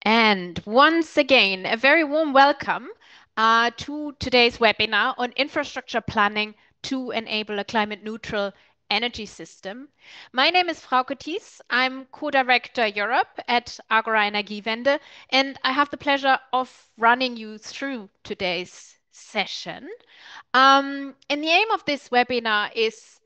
And once again, a very warm welcome to today's webinar on infrastructure planning to enable a climate neutral energy system. My name is Frauke Thies. I'm co-director Europe at Agora Energiewende, and I have the pleasure of running you through today's session. And the aim of this webinar is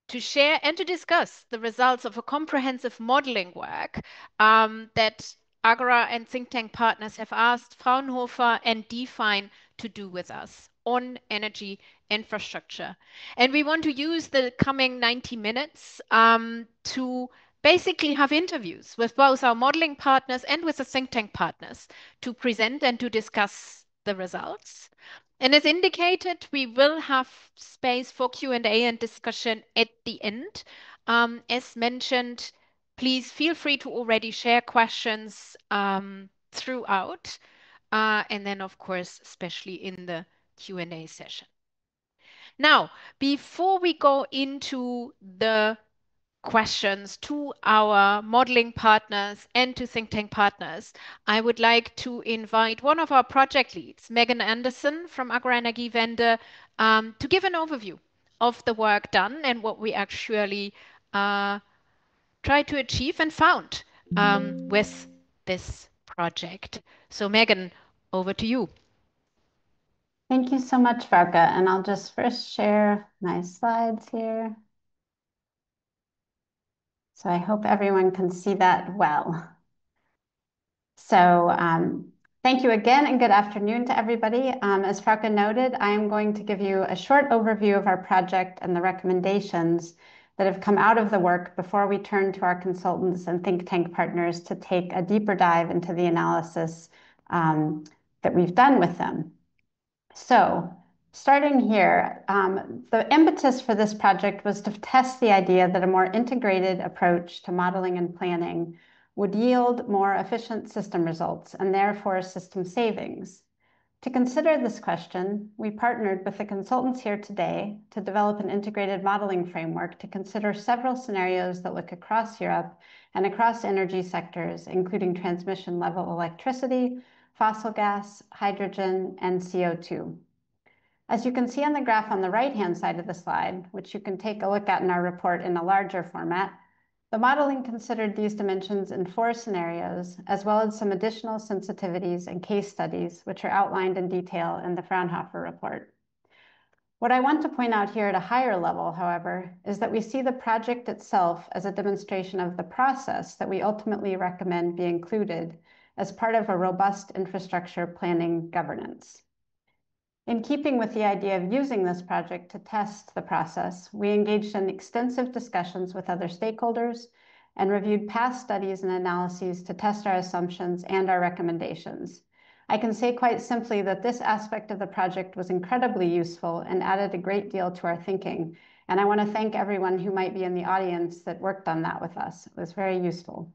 to share and to discuss the results of a comprehensive modeling work that Agora and think tank partners have asked Fraunhofer and DeFine to do with us on energy infrastructure. And we want to use the coming 90 minutes to basically have interviews with both our modeling partners and with the think tank partners to present and to discuss the results. And as indicated, we will have space for Q&A and discussion at the end. As mentioned, please feel free to already share questions throughout, and then, of course, especially in the Q&A session. Now, before we go into the questions to our modeling partners and to think tank partners, I would like to invite one of our project leads, Megan Anderson from Agora Energiewende, to give an overview of the work done and what we actually tried to achieve and found with this project. So Megan, over to you. Thank you so much, Frauke. And I'll just first share my slides here. So I hope everyone can see that well. So thank you again and good afternoon to everybody. As Frauke noted, I am going to give you a short overview of our project and the recommendations that have come out of the work before we turn to our consultants and think tank partners to take a deeper dive into the analysis that we've done with them. So starting here, the impetus for this project was to test the idea that a more integrated approach to modeling and planning would yield more efficient system results and therefore system savings. To consider this question, we partnered with the consultants here today to develop an integrated modeling framework to consider several scenarios that look across Europe and across energy sectors, including transmission level electricity, fossil gas, hydrogen, and CO2. As you can see on the graph on the right-hand side of the slide, which you can take a look at in our report in a larger format, the modeling considered these dimensions in 4 scenarios, as well as some additional sensitivities and case studies, which are outlined in detail in the Fraunhofer report. What I want to point out here at a higher level, however, is that we see the project itself as a demonstration of the process that we ultimately recommend be included as part of a robust infrastructure planning governance. In keeping with the idea of using this project to test the process, we engaged in extensive discussions with other stakeholders and reviewed past studies and analyses to test our assumptions and our recommendations. I can say quite simply that this aspect of the project was incredibly useful and added a great deal to our thinking. And I want to thank everyone who might be in the audience that worked on that with us. It was very useful.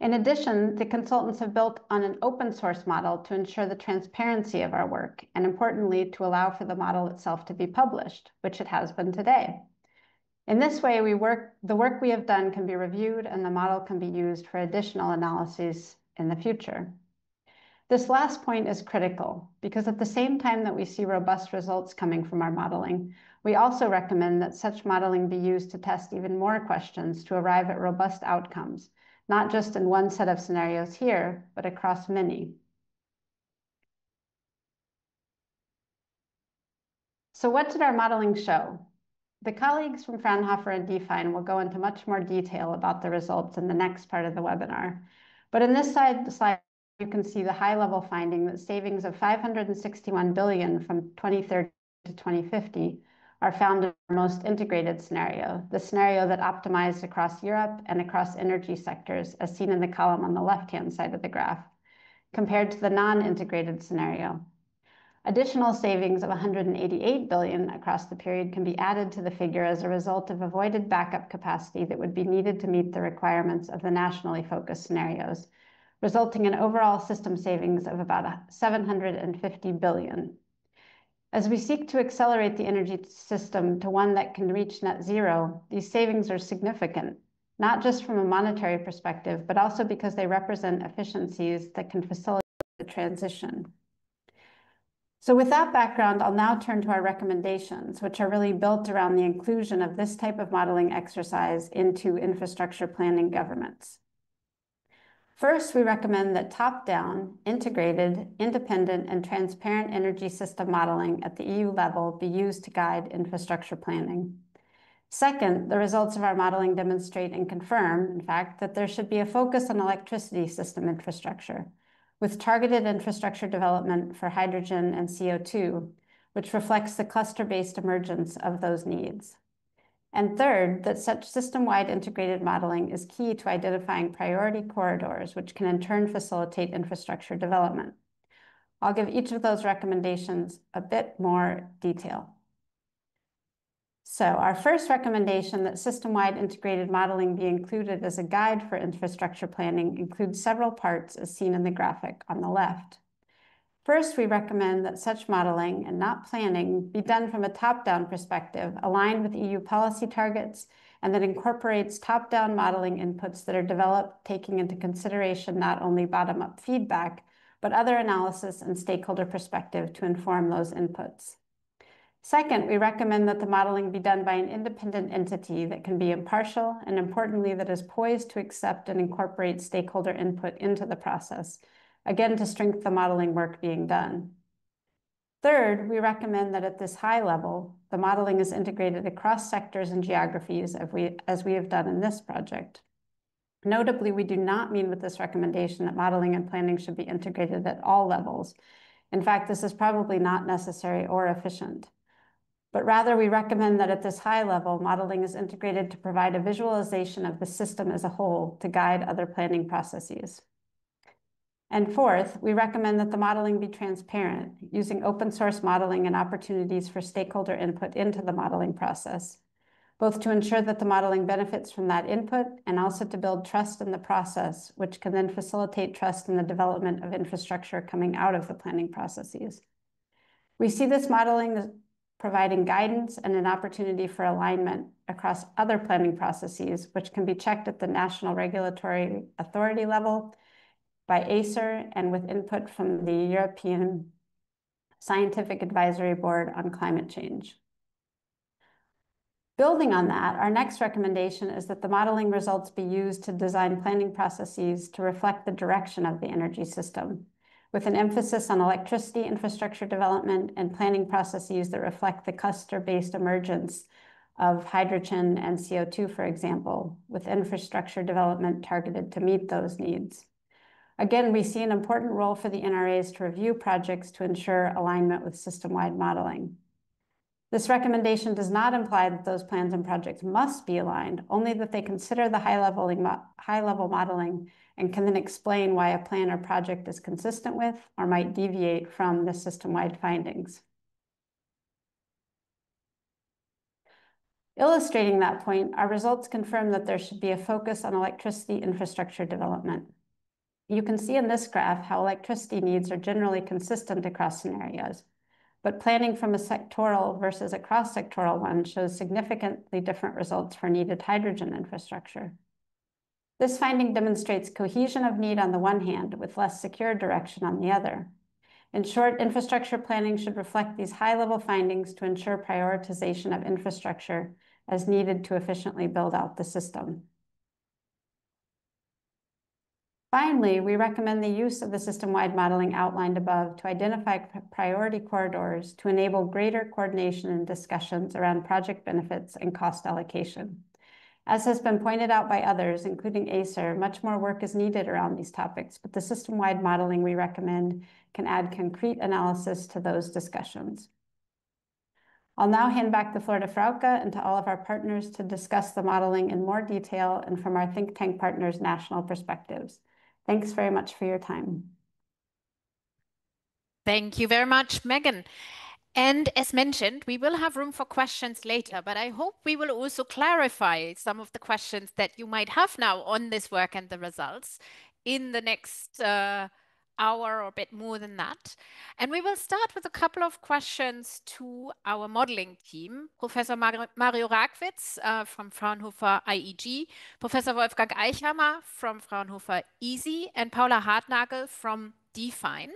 In addition, the consultants have built on an open source model to ensure the transparency of our work, and importantly, to allow for the model itself to be published, which it has been today. In this way, the work we have done can be reviewed and the model can be used for additional analyses in the future. This last point is critical because at the same time that we see robust results coming from our modeling, we also recommend that such modeling be used to test even more questions to arrive at robust outcomes, not just in one set of scenarios here, but across many. So what did our modeling show? The colleagues from Fraunhofer and DeFine will go into much more detail about the results in the next part of the webinar. But in this slide, you can see the high-level finding that savings of 561 billion from 2030 to 2050 are found in our most integrated scenario, the scenario that optimized across Europe and across energy sectors, as seen in the column on the left-hand side of the graph, compared to the non-integrated scenario. Additional savings of 188 billion across the period can be added to the figure as a result of avoided backup capacity that would be needed to meet the requirements of the nationally focused scenarios, resulting in overall system savings of about 750 billion. As we seek to accelerate the energy system to one that can reach net zero, these savings are significant. not just from a monetary perspective, but also because they represent efficiencies that can facilitate the transition. So with that background, I'll now turn to our recommendations, which are really built around the inclusion of this type of modeling exercise into infrastructure planning governments. First, we recommend that top-down, integrated, independent, and transparent energy system modeling at the EU level be used to guide infrastructure planning. Second, the results of our modeling demonstrate and confirm, in fact, that there should be a focus on electricity system infrastructure, with targeted infrastructure development for hydrogen and CO2, which reflects the cluster-based emergence of those needs. And third, that such system-wide integrated modeling is key to identifying priority corridors, which can in turn facilitate infrastructure development. I'll give each of those recommendations a bit more detail. So our first recommendation that system-wide integrated modeling be included as a guide for infrastructure planning includes several parts as seen in the graphic on the left. First, we recommend that such modeling and not planning be done from a top-down perspective, aligned with EU policy targets, and that incorporates top-down modeling inputs that are developed taking into consideration not only bottom-up feedback, but other analysis and stakeholder perspective to inform those inputs. Second, we recommend that the modeling be done by an independent entity that can be impartial and, importantly, that is poised to accept and incorporate stakeholder input into the process, again, to strengthen the modeling work being done. Third, we recommend that at this high level, the modeling is integrated across sectors and geographies as we have done in this project. Notably, we do not mean with this recommendation that modeling and planning should be integrated at all levels. In fact, this is probably not necessary or efficient. But rather, we recommend that at this high level, modeling is integrated to provide a visualization of the system as a whole to guide other planning processes. And fourth, we recommend that the modeling be transparent, using open source modeling and opportunities for stakeholder input into the modeling process, both to ensure that the modeling benefits from that input and also to build trust in the process, which can then facilitate trust in the development of infrastructure coming out of the planning processes. We see this modeling as providing guidance and an opportunity for alignment across other planning processes, which can be checked at the national regulatory authority level by ACER and with input from the European Scientific Advisory Board on Climate Change. Building on that, our next recommendation is that the modeling results be used to design planning processes to reflect the direction of the energy system, with an emphasis on electricity infrastructure development and planning processes that reflect the cluster-based emergence of hydrogen and CO2, for example, with infrastructure development targeted to meet those needs. Again, we see an important role for the NRAs to review projects to ensure alignment with system-wide modeling. This recommendation does not imply that those plans and projects must be aligned, only that they consider the high-level modeling and can then explain why a plan or project is consistent with or might deviate from the system-wide findings. Illustrating that point, our results confirm that there should be a focus on electricity infrastructure development. You can see in this graph how electricity needs are generally consistent across scenarios, but planning from a sectoral versus a cross-sectoral one shows significantly different results for needed hydrogen infrastructure. This finding demonstrates cohesion of need on the one hand with less secure direction on the other. In short, infrastructure planning should reflect these high-level findings to ensure prioritization of infrastructure as needed to efficiently build out the system. Finally, we recommend the use of the system-wide modeling outlined above to identify priority corridors to enable greater coordination and discussions around project benefits and cost allocation. As has been pointed out by others, including ACER, much more work is needed around these topics, but the system-wide modeling we recommend can add concrete analysis to those discussions. I'll now hand back the floor to Frauke and to all of our partners to discuss the modeling in more detail and from our think tank partners' national perspectives. Thanks very much for your time. Thank you very much, Megan. And as mentioned, we will have room for questions later, but I hope we will also clarify some of the questions that you might have now on this work and the results in the next hour or a bit more than that. And we will start with a couple of questions to our modeling team, Professor Mario Ragwitz from Fraunhofer IEG, Professor Wolfgang Eichhammer from Fraunhofer ISI, and Paula Hartnagel from DeFine,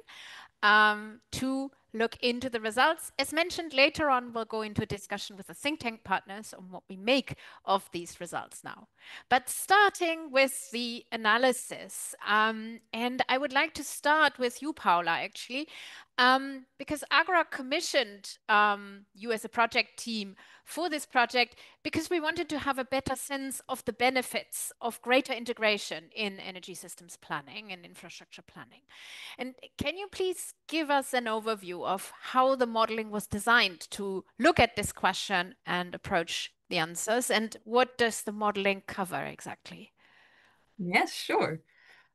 to look into the results. As mentioned, later on, we'll go into a discussion with the think tank partners on what we make of these results now. But starting with the analysis, and I would like to start with you, Paula, actually, because Agora commissioned you as a project team for this project because we wanted to have a better sense of the benefits of greater integration in energy systems planning and infrastructure planning. And can you please give us an overview of how the modeling was designed to look at this question and approach the answers? And what does the modeling cover exactly? Yes, sure.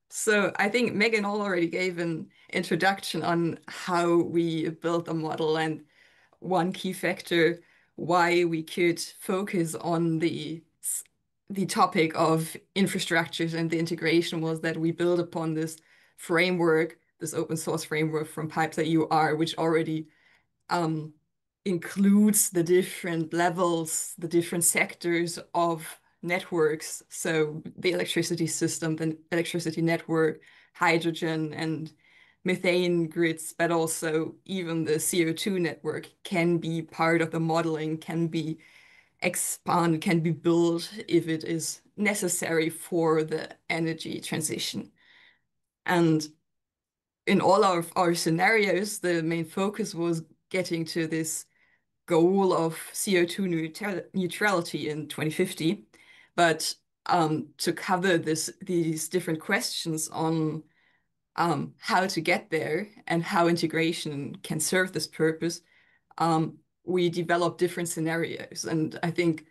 So I think Megan already gave an introduction on how we built a model, and one key factor why we could focus on the topic of infrastructures and the integration was that we build upon this framework, this open source framework from Pipes.ur, which already um, includes the different levels, the different sectors of networks. So the electricity system, the electricity network, hydrogen and methane grids, but also even the CO2 network can be part of the modeling, can be expanded, can be built if it is necessary for the energy transition. And in all of our scenarios, the main focus was getting to this goal of CO2 neutrality in 2050. But to cover these different questions on how to get there and how integration can serve this purpose, we developed different scenarios. And I think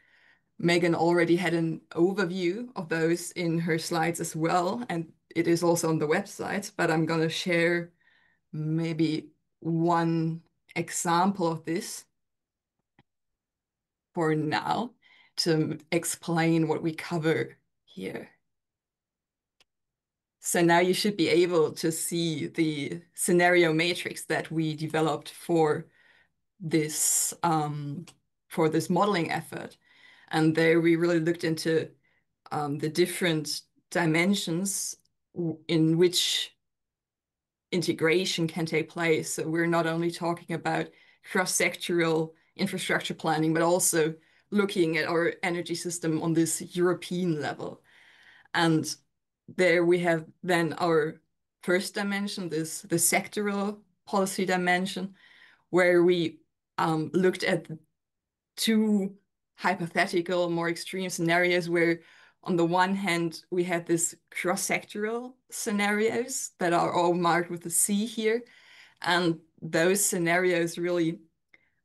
Megan already had an overview of those in her slides as well, and it is also on the website, but I'm going to share maybe one example of this for now to explain what we cover here. So now you should be able to see the scenario matrix that we developed for this modeling effort. And there we really looked into the different dimensions in which integration can take place. So we're not only talking about cross-sectoral infrastructure planning, but also looking at our energy system on this European level. And there we have then our first dimension, the sectoral policy dimension, where we looked at two hypothetical, more extreme scenarios where on the one hand, we had this cross-sectoral scenarios that are all marked with a C here. And those scenarios really,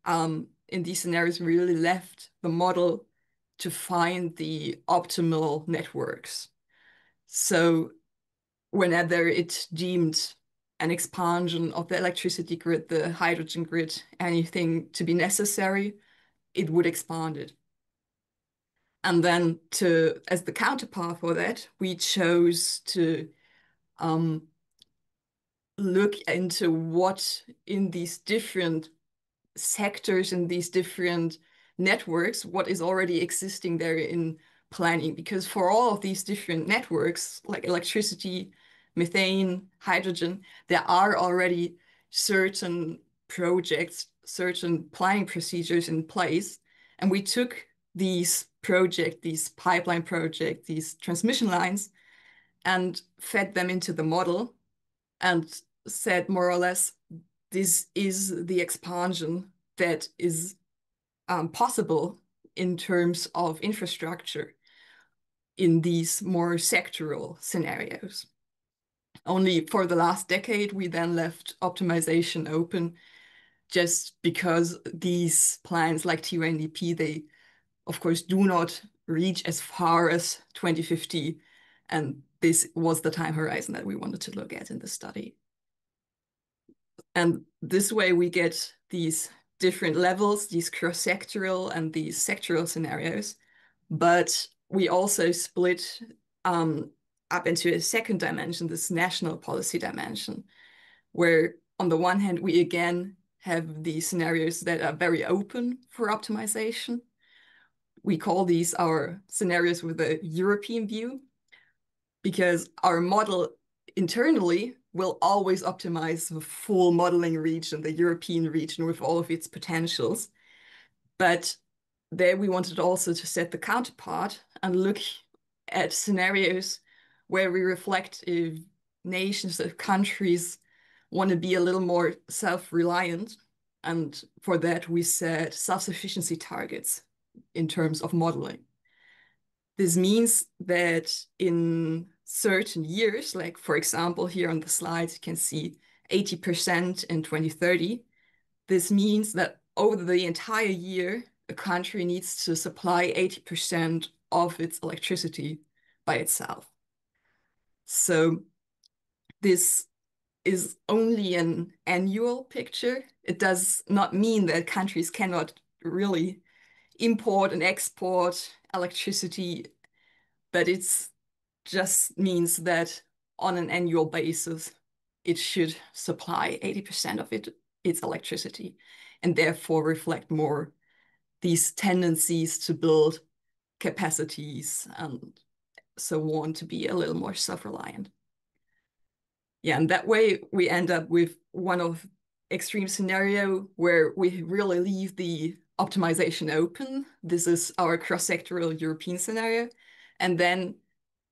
in these scenarios, we really left the model to find the optimal networks. So whenever it deemed an expansion of the electricity grid, the hydrogen grid, anything to be necessary, it would expand it. And then as the counterpart for that, we chose to look into what in these different sectors, in these different networks, what is already existing there in planning. Because for all of these different networks, like electricity, methane, hydrogen, there are already certain projects, certain planning procedures in place. And we took these projects, these pipeline projects, these transmission lines, and fed them into the model and said more or less, this is the expansion that is possible in terms of infrastructure in these more sectoral scenarios. Only for the last decade, we then left optimization open just because these plans like TUNDP, they of course do not reach as far as 2050. And this was the time horizon that we wanted to look at in the study. And this way we get these different levels, these cross-sectoral and these sectoral scenarios. But we also split up into a second dimension, this national policy dimension. where on the one hand, we again have these scenarios that are very open for optimization. We call these our scenarios with a European view, because our model internally will always optimize the full modeling region, the European region with all of its potentials. But there we wanted also to set the counterpart and look at scenarios where we reflect if nations, if countries want to be a little more self-reliant. And for that, we set self-sufficiency targets in terms of modeling. This means that in certain years, like for example, here on the slides, you can see 80% in 2030. This means that over the entire year, a country needs to supply 80% of its electricity by itself. So this is only an annual picture. It does not mean that countries cannot really import and export electricity, but it's just means that on an annual basis, it should supply 80% of its electricity, and therefore reflect more these tendencies to build capacities and so on, to be a little more self-reliant. Yeah, and that way we end up with one of extreme scenario where we really leave the optimization open. This is our cross-sectoral European scenario. And then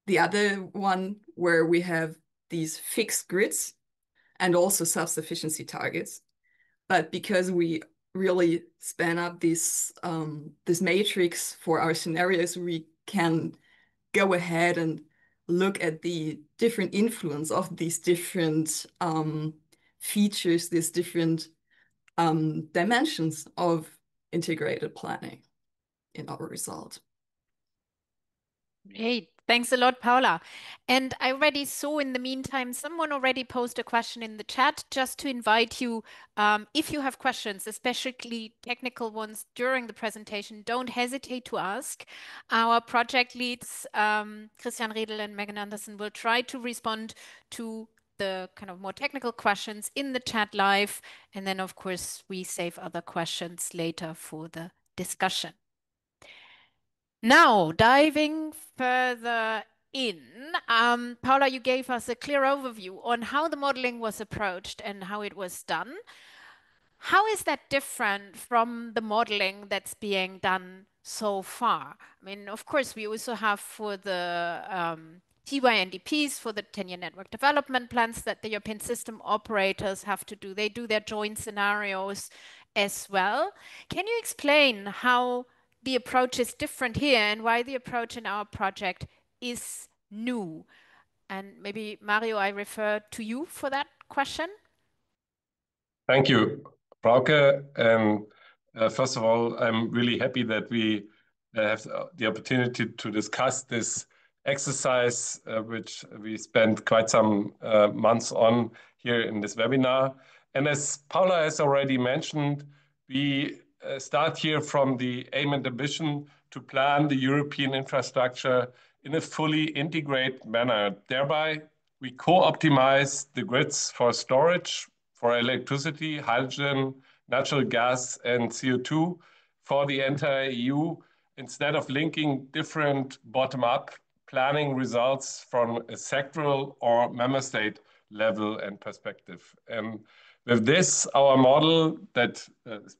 the other one where we have these fixed grids and also self-sufficiency targets. But because we really span up this matrix for our scenarios, we can go ahead and look at the different influence of these different features, these different dimensions of integrated planning in our result. Great. Thanks a lot, Paula. And I already saw in the meantime, someone already posed a question in the chat, just to invite you, if you have questions, especially technical ones during the presentation, don't hesitate to ask. Our project leads, Christian Riedel and Megan Anderson, will try to respond to the kind of more technical questions in the chat live. And then, of course, we save other questions later for the discussion. Now, diving further in, Paula, you gave us a clear overview on how the modeling was approached and how it was done. How is that different from the modeling that's being done so far? I mean, of course, we also have for the TYNDPs, for the 10-year network development plans that the European system operators have to do. They do their joint scenarios as well. Can you explain how the approach is different here and why the approach in our project is new? And maybe, Mario, I refer to you for that question. Thank you, Frauke. And first of all, I'm really happy that we have the opportunity to discuss this exercise, which we spent quite some months on here in this webinar. And as Paula has already mentioned, we start here from the aim and ambition to plan the European infrastructure in a fully integrated manner. Thereby, we co-optimize the grids for storage, for electricity, hydrogen, natural gas, and CO2 for the entire EU, instead of linking different bottom-up planning results from a sectoral or member state level and perspective. And with this, our model that,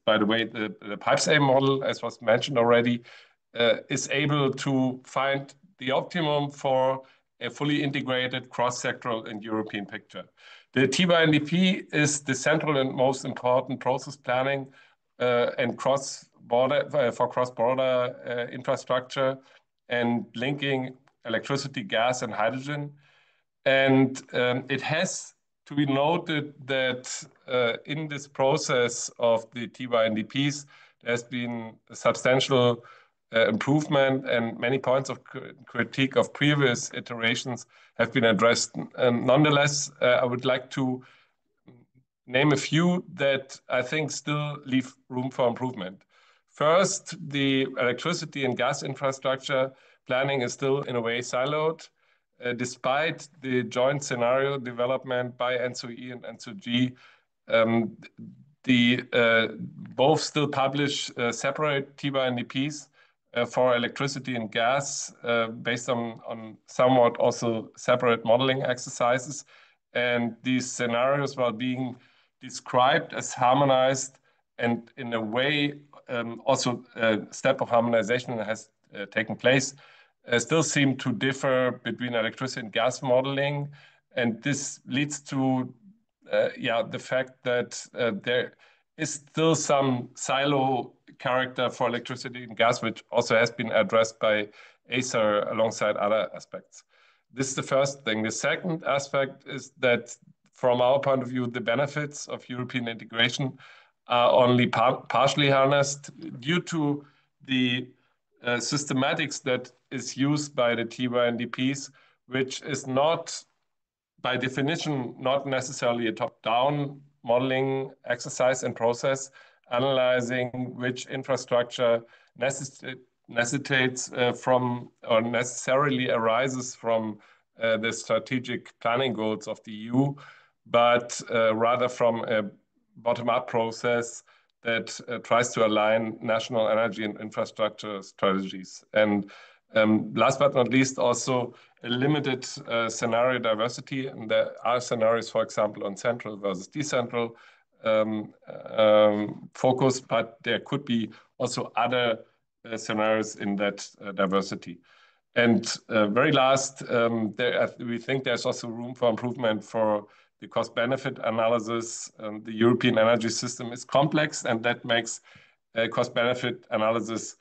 by the way, the PIPES-A model, as was mentioned already, is able to find the optimum for a fully integrated cross-sectoral and European picture. The TYNDP is the central and most important process planning and cross-border for cross-border infrastructure and linking electricity, gas, and hydrogen. And it has to be noted that in this process of the TYNDPs, there's been a substantial improvement, and many points of critique of previous iterations have been addressed. Nonetheless, I would like to name a few that I think still leave room for improvement. First, the electricity and gas infrastructure planning is still in a way siloed. despite the joint scenario development by NSOE and NSOG, both still publish separate TBNDPs for electricity and gas based on somewhat also separate modeling exercises. And these scenarios, while being described as harmonized and in a way also a step of harmonization has taken place, still seem to differ between electricity and gas modeling. And this leads to the fact that there is still some silo character for electricity and gas, which also has been addressed by Acer alongside other aspects. This is the first thing. The second aspect is that from our point of view, the benefits of European integration are only partially harnessed due to the systematics that is used by the TYNDPs, which is not, by definition, not necessarily a top-down modeling exercise and process, analyzing which infrastructure necessitates from or necessarily arises from the strategic planning goals of the EU, but rather from a bottom-up process that tries to align national energy and infrastructure strategies. And last but not least, also a limited scenario diversity. And there are scenarios, for example, on central versus decentral focus, but there could be also other scenarios in that diversity. And very last, we think there's also room for improvement for the cost-benefit analysis. The European energy system is complex, and that makes cost-benefit analysis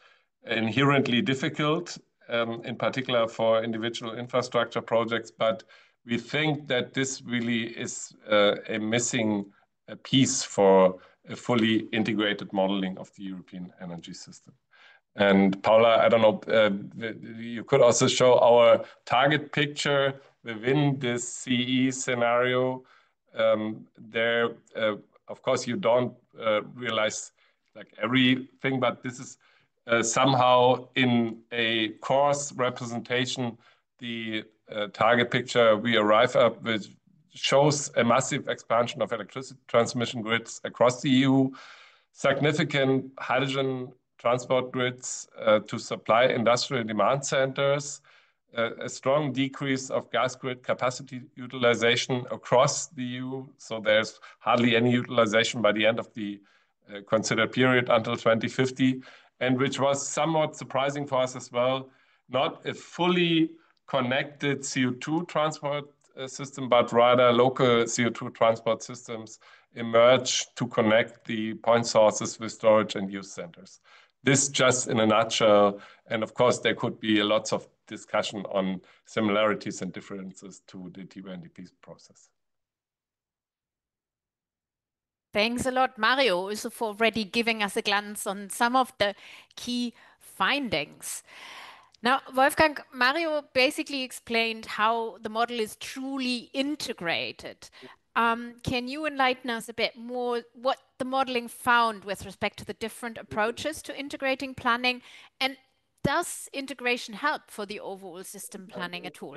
inherently difficult, in particular for individual infrastructure projects. But we think that this really is a missing piece for a fully integrated modeling of the European energy system. And Paula, I don't know, you could also show our target picture within this CE scenario. There, of course, you don't realize like everything, but this is somehow in a coarse representation, the target picture we arrive at, which shows a massive expansion of electricity transmission grids across the EU, significant hydrogen transport grids to supply industrial demand centers, a strong decrease of gas grid capacity utilization across the EU. So there's hardly any utilization by the end of the considered period until 2050, and which was somewhat surprising for us as well, not a fully connected CO2 transport system, but rather local CO2 transport systems emerge to connect the point sources with storage and use centers. This just in a nutshell, and of course there could be lots of discussion on similarities and differences to the TBNDP process. Thanks a lot, Mario, also for already giving us a glance on some of the key findings. Now, Wolfgang, Mario basically explained how the model is truly integrated. Can you enlighten us a bit more what the modeling found with respect to the different approaches to integrating planning, and does integration help for the overall system planning at all?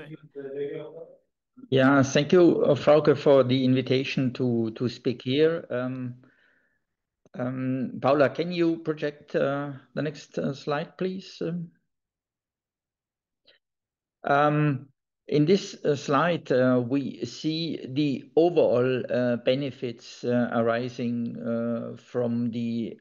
Yeah, thank you, Frauke, for the invitation to speak here. Paula, can you project the next slide, please? In this slide, we see the overall benefits arising from the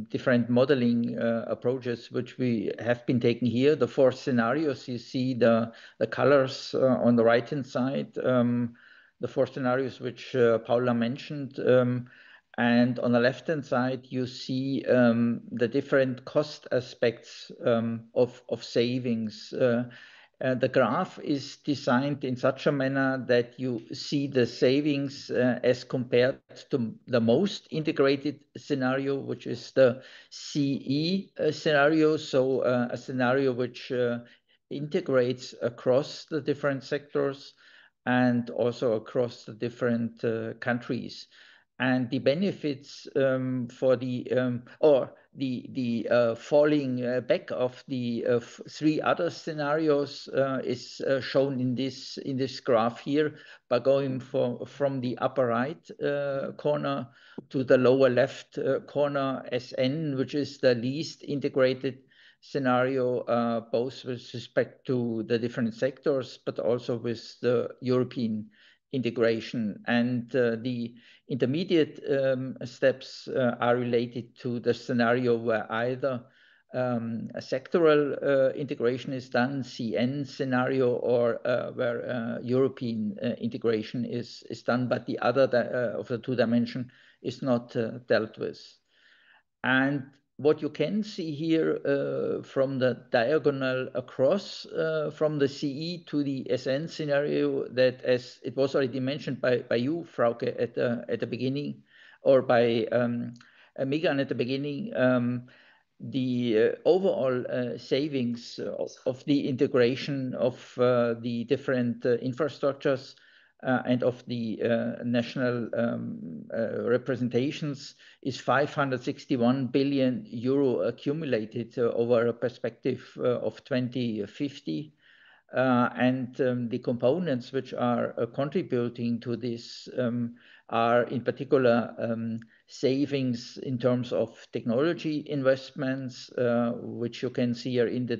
different modeling approaches which we have been taking here. The 4 scenarios, you see the colors on the right-hand side, the 4 scenarios which Paula mentioned. And on the left-hand side, you see the different cost aspects of savings. The graph is designed in such a manner that you see the savings as compared to the most integrated scenario, which is the CE scenario. So a scenario which integrates across the different sectors and also across the different countries. And the benefits for the, or the falling back of the 3 other scenarios is shown in this graph here by going from the upper right corner to the lower left corner, SN, which is the least integrated scenario, both with respect to the different sectors, but also with the European integration. And the intermediate steps are related to the scenario where either a sectoral integration is done, CN scenario, or where European integration is done, but the other of the 2 dimension is not dealt with. And what you can see here from the diagonal across from the CE to the SN scenario, that as it was already mentioned by you, Frauke, at the beginning, or by Megan at the beginning, the overall savings of the integration of the different infrastructures and of the national representations is 561 billion euro accumulated over a perspective of 2050. And the components which are contributing to this are in particular savings in terms of technology investments, which you can see here in the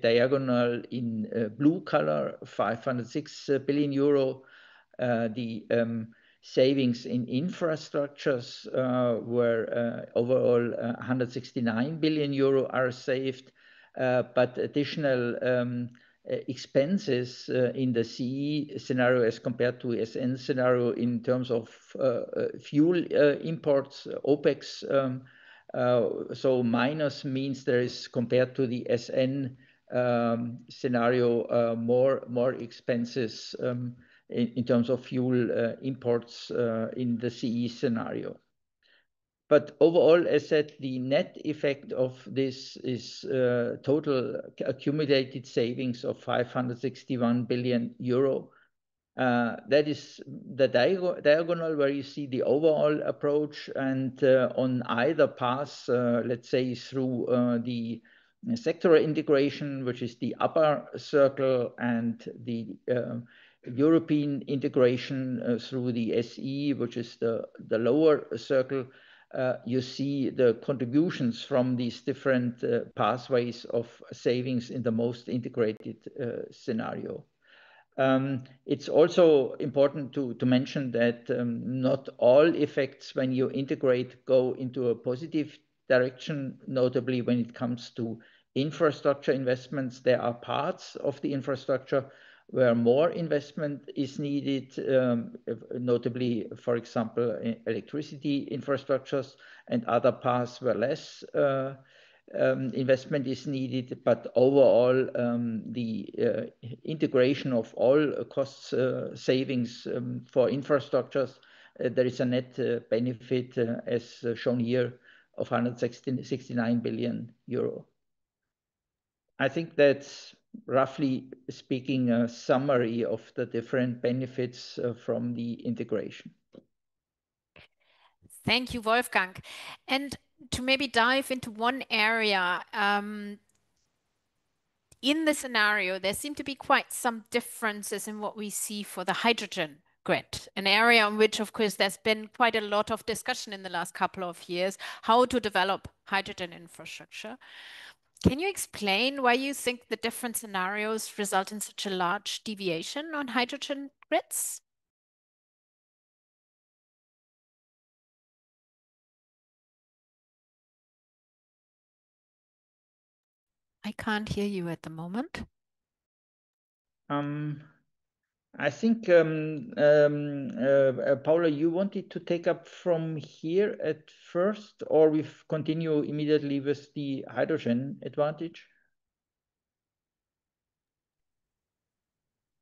diagonal in blue color, 506 billion euro. The savings in infrastructures where overall 169 billion euro are saved, but additional expenses in the CE scenario as compared to SN scenario in terms of fuel imports, OPEX. So minus means there is, compared to the SN scenario, more expenses in terms of fuel imports in the CE scenario. But overall, as said, the net effect of this is total accumulated savings of 561 billion euro. That is the diagonal where you see the overall approach, and on either path, let's say through the sectoral integration, which is the upper circle, and the European integration through the SE, which is the lower circle, you see the contributions from these different pathways of savings in the most integrated scenario. It's also important to mention that not all effects when you integrate go into a positive direction, notably when it comes to infrastructure investments. There are parts of the infrastructure where more investment is needed, notably, for example, electricity infrastructures, and other parts where less investment is needed. But overall, the integration of all cost savings for infrastructures, there is a net benefit, as shown here, of 169 billion euro. I think that's, roughly speaking, a summary of the different benefits from the integration. Thank you, Wolfgang. And to maybe dive into one area, in the scenario, there seem to be quite some differences in what we see for the hydrogen grid, an area in which, of course, there's been quite a lot of discussion in the last couple of years, how to develop hydrogen infrastructure. Can you explain why you think the different scenarios result in such a large deviation on hydrogen grids? I can't hear you at the moment. I think, Paula, you wanted to take up from here at first, or we continue immediately with the hydrogen advantage?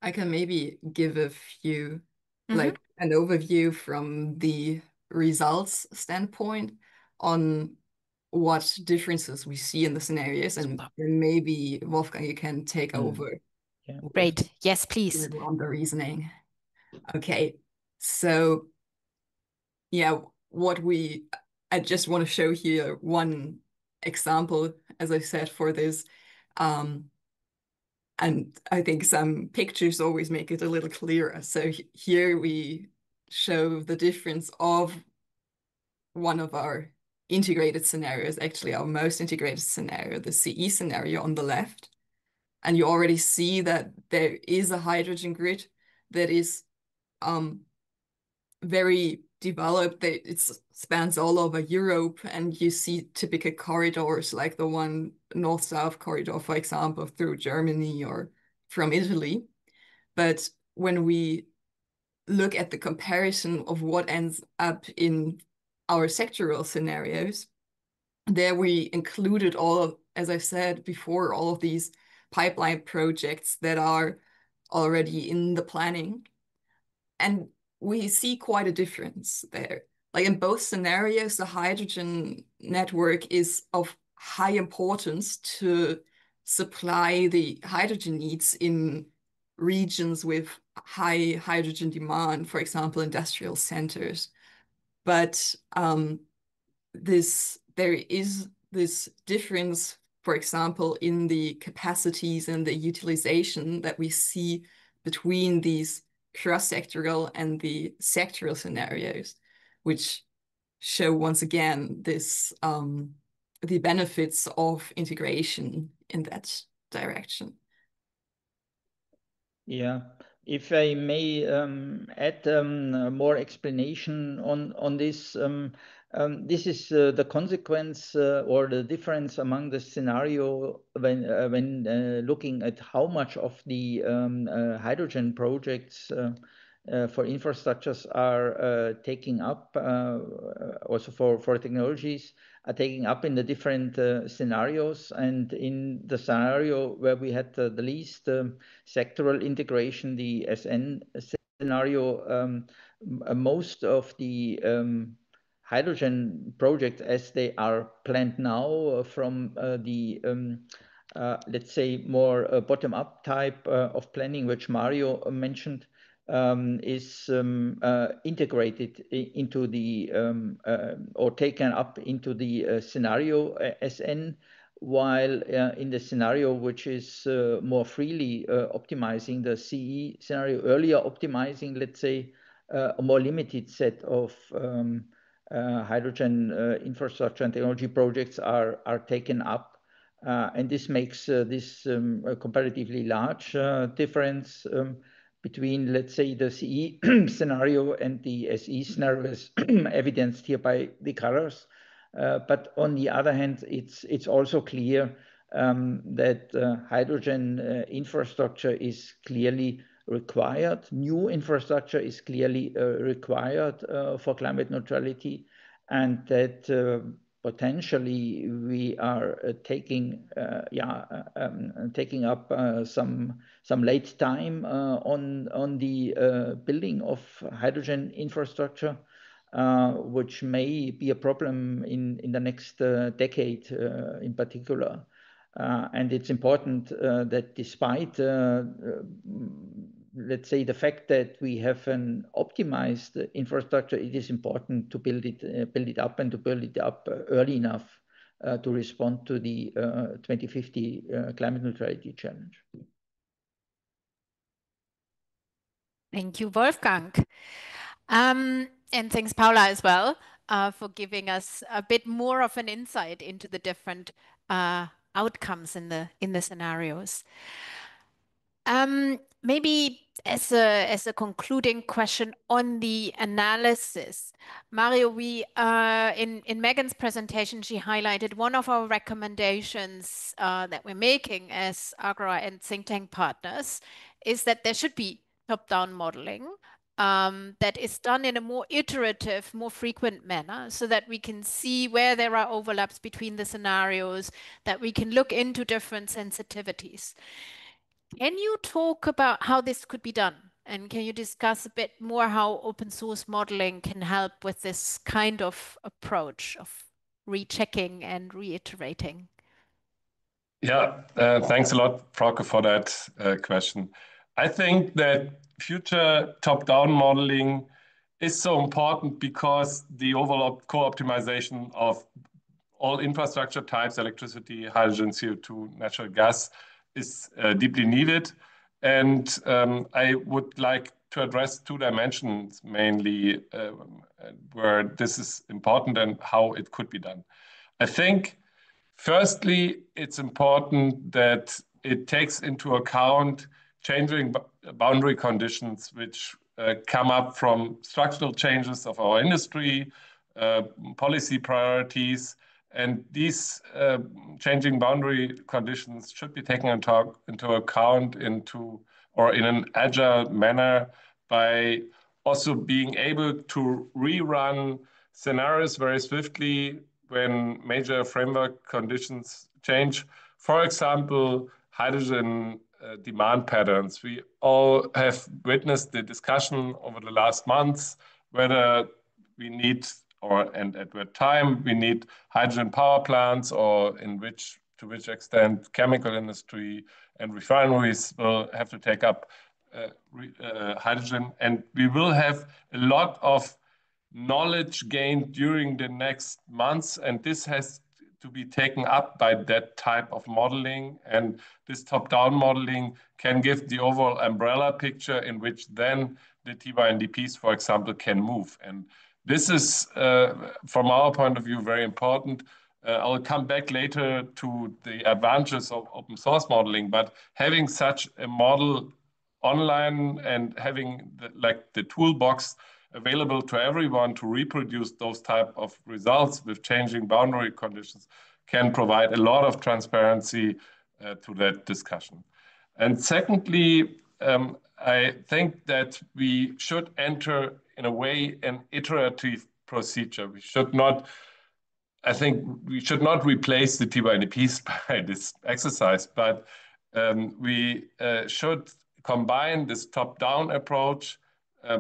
I can maybe give a few, like an overview from the results standpoint on what differences we see in the scenarios, and then maybe Wolfgang, you can take over. Yeah. Great. Yes, please. On the reasoning. Okay. So yeah, I just want to show here one example, as I said, for this. And I think some pictures always make it a little clearer. So here we show the difference of one of our integrated scenarios, actually our most integrated scenario, the CE scenario on the left. And you already see that there is a hydrogen grid that is very developed. It spans all over Europe, and you see typical corridors like the one north-south corridor, for example, through Germany or from Italy. But when we look at the comparison of what ends up in our sectoral scenarios, there we included all of, as I said before, all of these pipeline projects that are already in the planning. And we see quite a difference there. Like in both scenarios, the hydrogen network is of high importance to supply the hydrogen needs in regions with high hydrogen demand, for example, industrial centers. But there is this difference, for example, in the capacities and the utilization that we see between these cross-sectoral and the sectoral scenarios, which show once again this the benefits of integration in that direction. Yeah, if I may add more explanation on this. This is the consequence or the difference among the scenario when looking at how much of the hydrogen projects for infrastructures are taking up, also for technologies, are taking up in the different scenarios. And in the scenario where we had the least sectoral integration, the SN scenario, most of the hydrogen projects as they are planned now from the let's say more bottom-up type of planning, which Mario mentioned, is integrated into the or taken up into the scenario SN, while in the scenario which is more freely optimizing the CE scenario, earlier optimizing, let's say, a more limited set of hydrogen infrastructure and technology projects are taken up. And this makes this a comparatively large difference between, let's say, the CE scenario and the SE scenario, as evidenced here by the colors. But on the other hand, it's also clear that hydrogen infrastructure is clearly required. New infrastructure is clearly required for climate neutrality, and that potentially we are taking up some late time on the building of hydrogen infrastructure, which may be a problem in the next decade in particular. And it's important that despite, let's say, the fact that we have an optimized infrastructure, it is important to build it up and to build it up early enough to respond to the 2050 climate neutrality challenge. Thank you, Wolfgang. And thanks, Paula, as well, for giving us a bit more of an insight into the different outcomes in the scenarios. Maybe as a concluding question on the analysis, Mario, we in Megan's presentation, she highlighted one of our recommendations that we're making as Agora and think tank partners is that there should be top-down modeling that is done in a more iterative, more frequent manner, so that we can see where there are overlaps between the scenarios, that we can look into different sensitivities. Can you talk about how this could be done? And can you discuss a bit more how open source modeling can help with this kind of approach of rechecking and reiterating? Yeah, thanks a lot, Frauke, for that question. I think that future top-down modeling is so important because the overall co-optimization of all infrastructure types, electricity, hydrogen, CO2, natural gas, is deeply needed. And I would like to address two dimensions mainly where this is important and how it could be done. I think, firstly, it's important that it takes into account changing boundary conditions which come up from structural changes of our industry, policy priorities, and these changing boundary conditions should be taken into account in an agile manner by also being able to rerun scenarios very swiftly when major framework conditions change. For example, hydrogen demand patterns. We all have witnessed the discussion over the last months whether we need, and at what time we need hydrogen power plants, or to which extent chemical industry and refineries will have to take up hydrogen. And we will have a lot of knowledge gained during the next months, and this has to be taken up by that type of modeling. And this top-down modeling can give the overall umbrella picture in which then the TYNDPs, for example, can move. And this is, from our point of view, very important. I'll come back later to the advantages of open source modeling, but having such a model online and having the toolbox available to everyone to reproduce those type of results with changing boundary conditions can provide a lot of transparency to that discussion. And secondly, I think that we should enter, in a way, an iterative procedure. We should not replace the TYNDPs by this exercise, but we should combine this top-down approach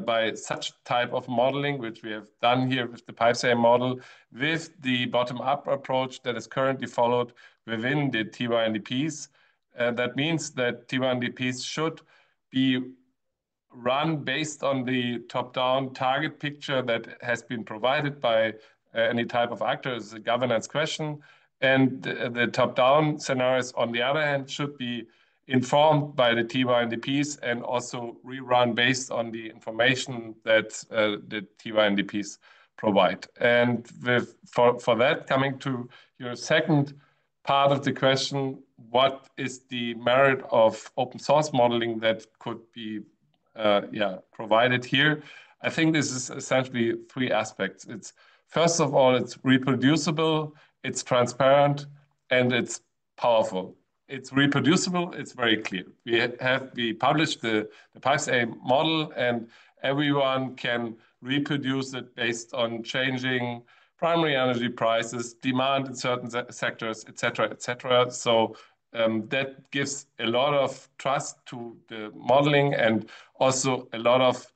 by such type of modeling, which we have done here with the PIPES-A model, with the bottom-up approach that is currently followed within the TYNDPs. That means that TYNDPs should be run based on the top-down target picture that has been provided by any type of actor. It's a governance question. And the top-down scenarios, on the other hand, should be informed by the TYNDPs and also rerun based on the information that the TYNDPs provide. And for that, coming to your second part of the question, what is the merit of open source modeling that could be provided here? I think this is essentially three aspects. First of all, it's reproducible, it's transparent, and it's powerful. It's reproducible, it's very clear. We published the PIPES-A model, and everyone can reproduce it based on changing primary energy prices, demand in certain sectors, et cetera. So that gives a lot of trust to the modeling and also a lot of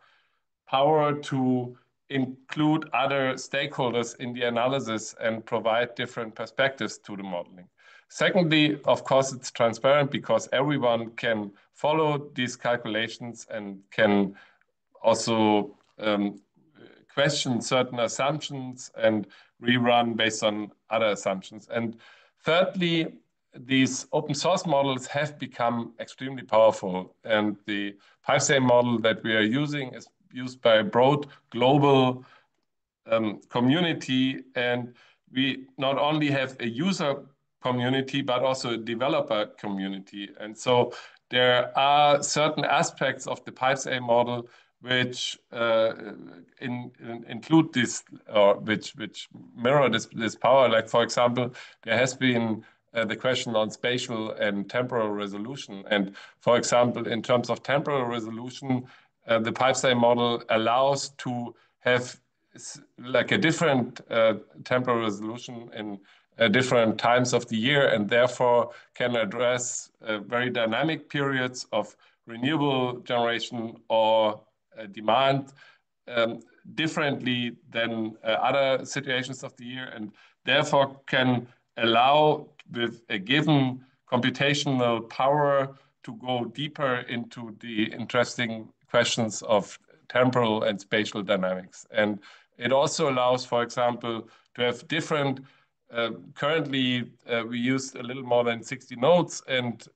power to include other stakeholders in the analysis and provide different perspectives to the modeling. Secondly, of course, it's transparent because everyone can follow these calculations and can also question certain assumptions and rerun based on other assumptions. And thirdly, these open source models have become extremely powerful. And the PIPES-A model that we are using is used by a broad global community. And we not only have a user community, but also a developer community. And so there are certain aspects of the PIPES-A model which include this, or which mirror this power. Like, for example, there has been the question on spatial and temporal resolution. And for example, in terms of temporal resolution, the PIPES-A model allows to have like a different temporal resolution in different times of the year, and therefore can address very dynamic periods of renewable generation or demand differently than other situations of the year, and therefore can allow, with a given computational power, to go deeper into the interesting questions of temporal and spatial dynamics. And it also allows, for example, to have different currently we use a little more than 60 nodes, and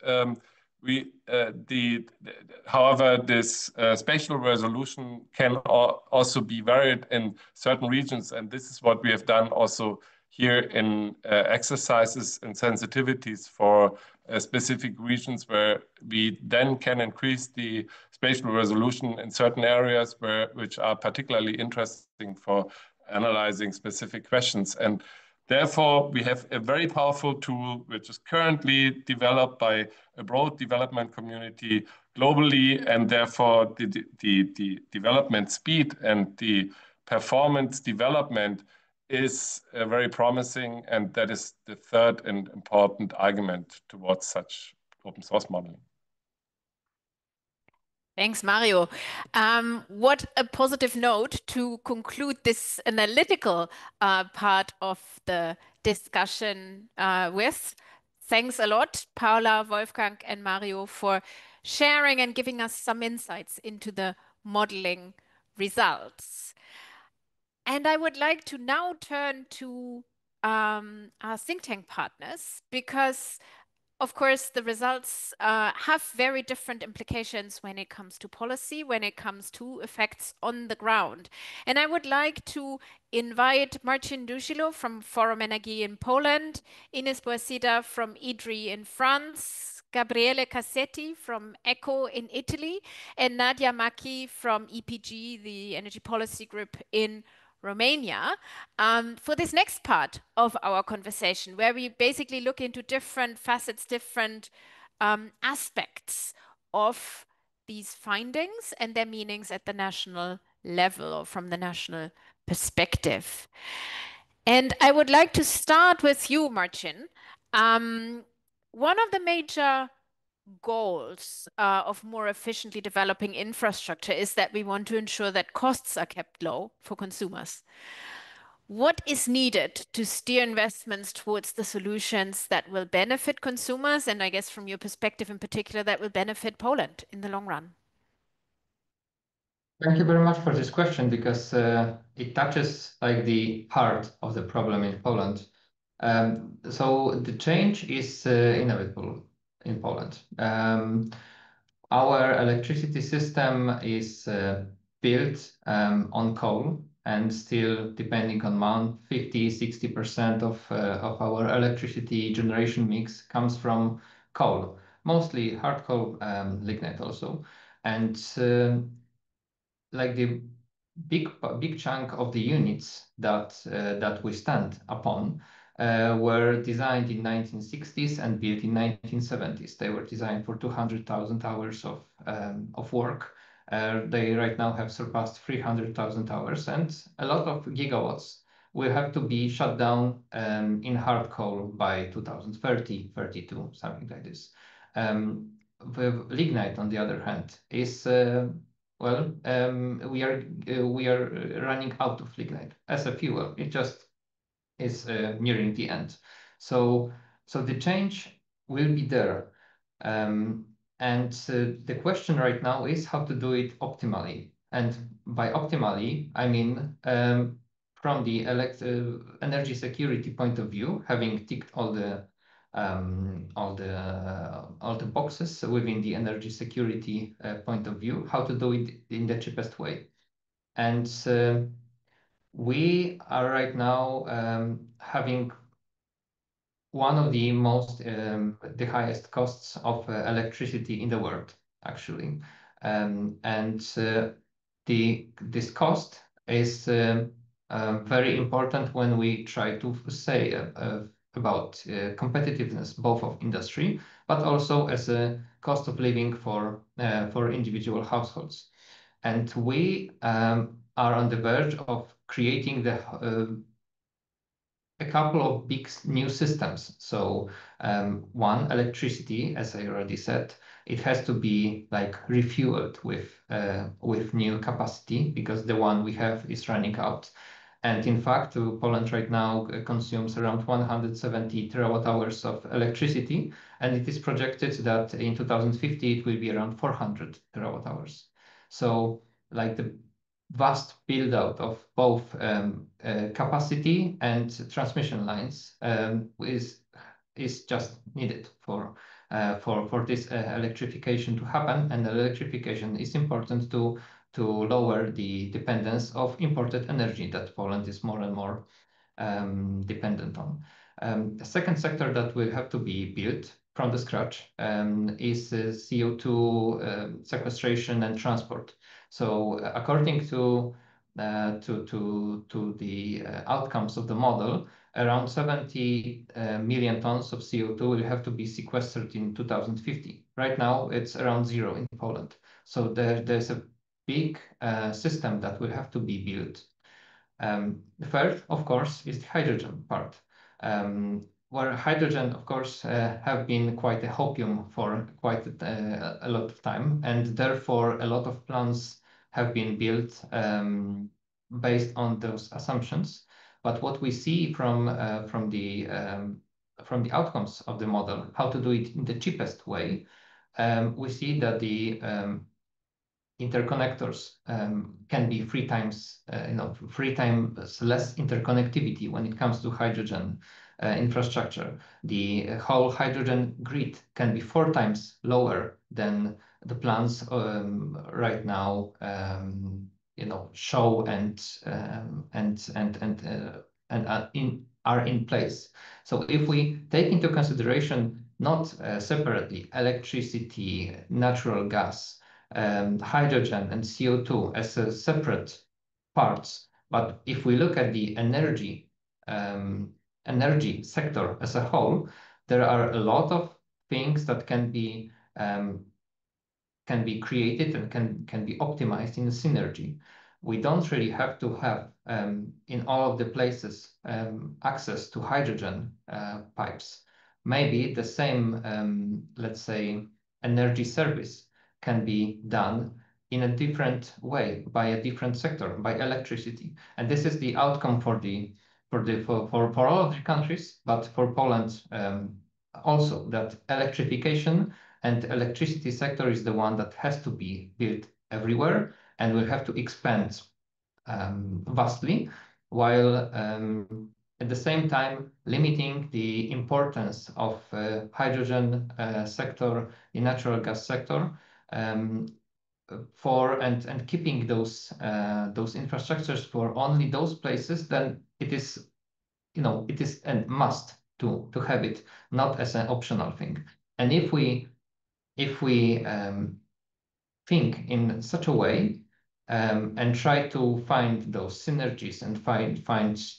however, this spatial resolution can also be varied in certain regions, and this is what we have done also here in exercises and sensitivities for specific regions, where we then can increase the spatial resolution in certain areas which are particularly interesting for analyzing specific questions. And therefore, we have a very powerful tool which is currently developed by a broad development community globally, and therefore the development speed and the performance development is very promising, and that is the third and important argument towards such open source modeling. Thanks, Mario. What a positive note to conclude this analytical part of the discussion with. Thanks a lot, Paula, Wolfgang, and Mario, for sharing and giving us some insights into the modeling results. And I would like to now turn to our think tank partners, because of course, the results have very different implications when it comes to policy, when it comes to effects on the ground. And I would like to invite Marcin Duszilo from Forum Energii in Poland, Ines Boisida from IDDRI in France, Gabriele Cassetti from ECCO in Italy, and Nadia Maki from EPG, the Energy Policy Group in Romania, for this next part of our conversation, where we basically look into different facets, different aspects of these findings and their meanings at the national level or from the national perspective. And I would like to start with you, Marcin. One of the major goals of more efficiently developing infrastructure is that we want to ensure that costs are kept low for consumers. What is needed to steer investments towards the solutions that will benefit consumers, and I guess from your perspective in particular, that will benefit Poland in the long run? Thank you very much for this question, because it touches like the heart of the problem in Poland. So the change is inevitable in Poland. Our electricity system is built on coal, and still, depending on month, 50–60% of our electricity generation mix comes from coal, mostly hard coal, lignite also. And like the big chunk of the units that we stand upon were designed in 1960s and built in 1970s. They were designed for 200,000 hours of work. They right now have surpassed 300,000 hours, and a lot of gigawatts will have to be shut down in hard coal by 2030, 32, something like this. With lignite, on the other hand, is we are running out of lignite as a fuel. It just is nearing the end. So the change will be there. And the question right now is how to do it optimally. And by optimally, I mean from the energy security point of view, having ticked all the boxes within the energy security point of view, how to do it in the cheapest way. And we are right now having one of the the highest costs of electricity in the world, actually. This cost is very important when we try to say about competitiveness, both of industry, but also as a cost of living for individual households. And we are on the verge of creating a couple of big new systems. So one, electricity, as I already said, it has to be like refueled with new capacity, because the one we have is running out. And in fact, Poland right now consumes around 170 terawatt hours of electricity, and it is projected that in 2050 it will be around 400 terawatt hours. So like vast build out of both capacity and transmission lines is just needed for this electrification to happen, and electrification is important to lower the dependence of imported energy that Poland is more and more dependent on. The second sector that will have to be built from the scratch is CO2 sequestration and transport. So according to the outcomes of the model, around 70 million tons of CO2 will have to be sequestered in 2050. Right now, it's around 0 in Poland. So there's a big system that will have to be built. The third, of course, is the hydrogen part, where hydrogen, of course, have been quite a hopium for quite a lot of time, and therefore a lot of plans have been built based on those assumptions. But what we see from the outcomes of the model, how to do it in the cheapest way, we see that the interconnectors can be 3 times, 3 times less interconnectivity when it comes to hydrogen infrastructure. The whole hydrogen grid can be 4 times lower than the plans right now, show and are in place. So if we take into consideration not separately electricity, natural gas, hydrogen and CO2 as separate parts, but if we look at the energy sector as a whole, there are a lot of things that can be created and can be optimized in a synergy. We don't really have to have in all of the places access to hydrogen pipes. Maybe the same, let's say, energy service can be done in a different way by a different sector, by electricity. And this is the outcome for all of the countries, but for Poland also, that electrification and electricity sector is the one that has to be built everywhere and will have to expand vastly, while at the same time limiting the importance of hydrogen sector, the natural gas sector, for and keeping those infrastructures for only those places. Then it is a must to have it, not as an optional thing. And if we think in such a way and try to find those synergies and find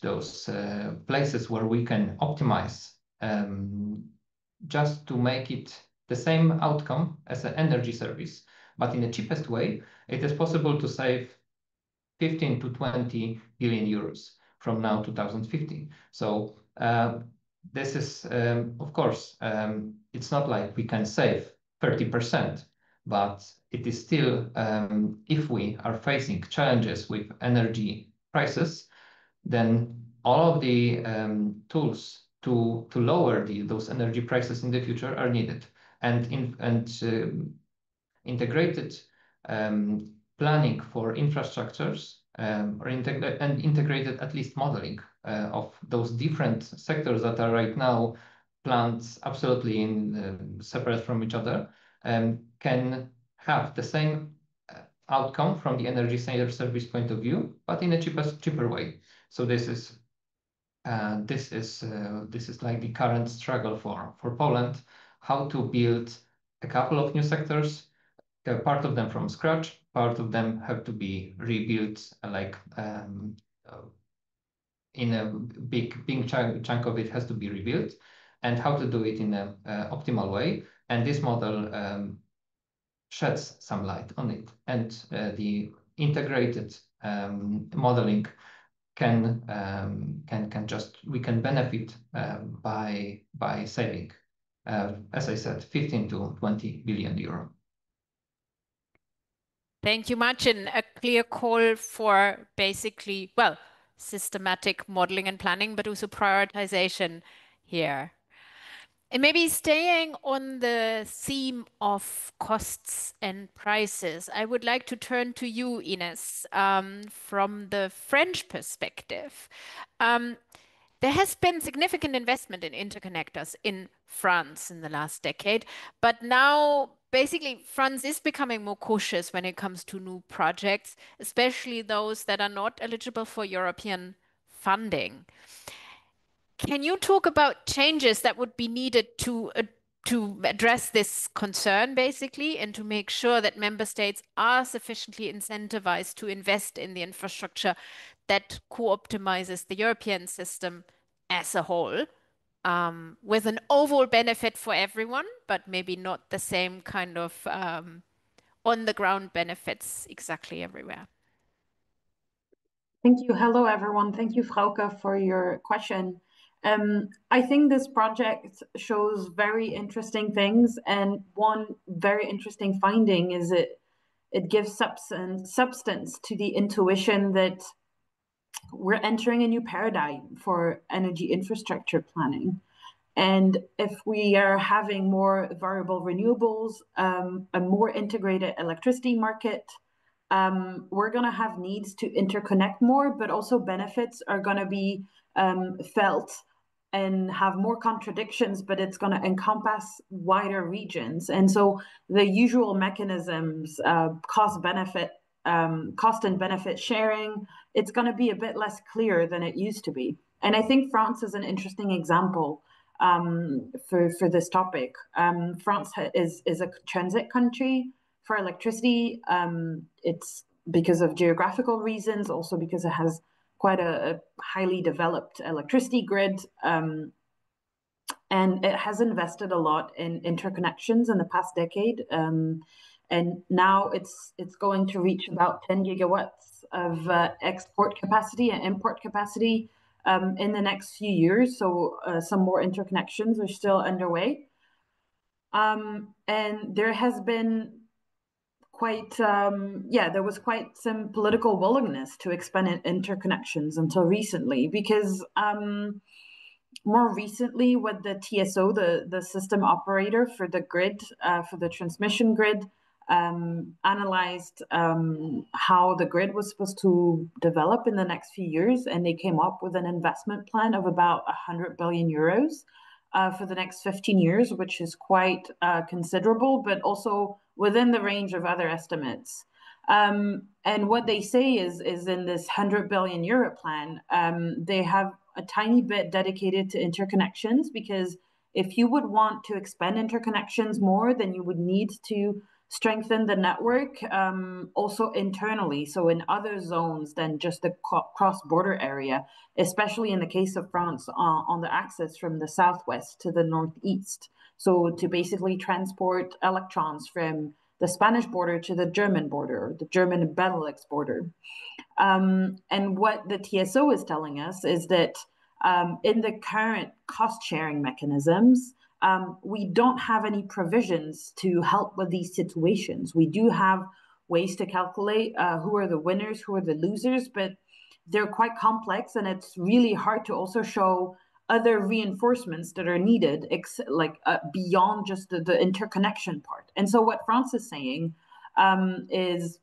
those places where we can optimize just to make it the same outcome as an energy service, but in the cheapest way, it is possible to save 15 to 20 billion euros from now to 2050. So this is, of course, it's not like we can save 30%, but it is still, if we are facing challenges with energy prices, then all of the tools to lower those energy prices in the future are needed. And integrated planning for infrastructures or integrated at least modeling of those different sectors that are right now planned absolutely separate from each other can have the same outcome from the energy service point of view, but in a cheaper way. So this is like the current struggle for Poland, how to build a couple of new sectors, part of them from scratch, part of them have to be rebuilt, in a big chunk of it has to be rebuilt, and how to do it in an optimal way. And this model sheds some light on it, and the integrated modeling we can benefit by saving, as I said, 15 to 20 billion euro. Thank you much. And a clear call for basically, well, systematic modeling and planning, but also prioritization here. And maybe staying on the theme of costs and prices. I would like to turn to you, Ines, from the French perspective. There has been significant investment in interconnectors in France in the last decade, but now basically France is becoming more cautious when it comes to new projects, especially those that are not eligible for European funding. Can you talk about changes that would be needed to address this concern, basically, and to make sure that member states are sufficiently incentivized to invest in the infrastructure that co-optimizes the European system as a whole, with an overall benefit for everyone, but maybe not the same kind of on-the-ground benefits exactly everywhere? Thank you. Hello, everyone. Thank you, Frauke, for your question. I think this project shows very interesting things, and one very interesting finding is it gives substance to the intuition that we're entering a new paradigm for energy infrastructure planning. And if we are having more variable renewables, a more integrated electricity market, we're going to have needs to interconnect more, but also benefits are going to be felt and have more contradictions, but it's going to encompass wider regions. And so the usual mechanisms, cost and benefit sharing, it's going to be a bit less clear than it used to be. And I think France is an interesting example for this topic. France is a transit country for electricity. It's because of geographical reasons, also because it has quite a highly developed electricity grid. And it has invested a lot in interconnections in the past decade. And now it's going to reach about 10 gigawatts of export capacity and import capacity in the next few years. So some more interconnections are still underway. And there has been there was quite some political willingness to expand interconnections until recently, because more recently with the TSO, the system operator for the grid, for the transmission grid, analyzed how the grid was supposed to develop in the next few years, and they came up with an investment plan of about 100 billion euros for the next 15 years, which is quite considerable, but also within the range of other estimates. And what they say is in this 100 billion euro plan, they have a tiny bit dedicated to interconnections, because if you would want to expand interconnections more, then you would need to strengthen the network also internally, so in other zones than just the cross-border area, especially in the case of France on the axis from the southwest to the northeast. So to basically transport electrons from the Spanish border to the German border, the German and Benelux border. And what the TSO is telling us is that in the current cost-sharing mechanisms, we don't have any provisions to help with these situations. We do have ways to calculate who are the winners, who are the losers, but they're quite complex, and it's really hard to also show other reinforcements that are needed, beyond just the interconnection part. And so what France is saying is,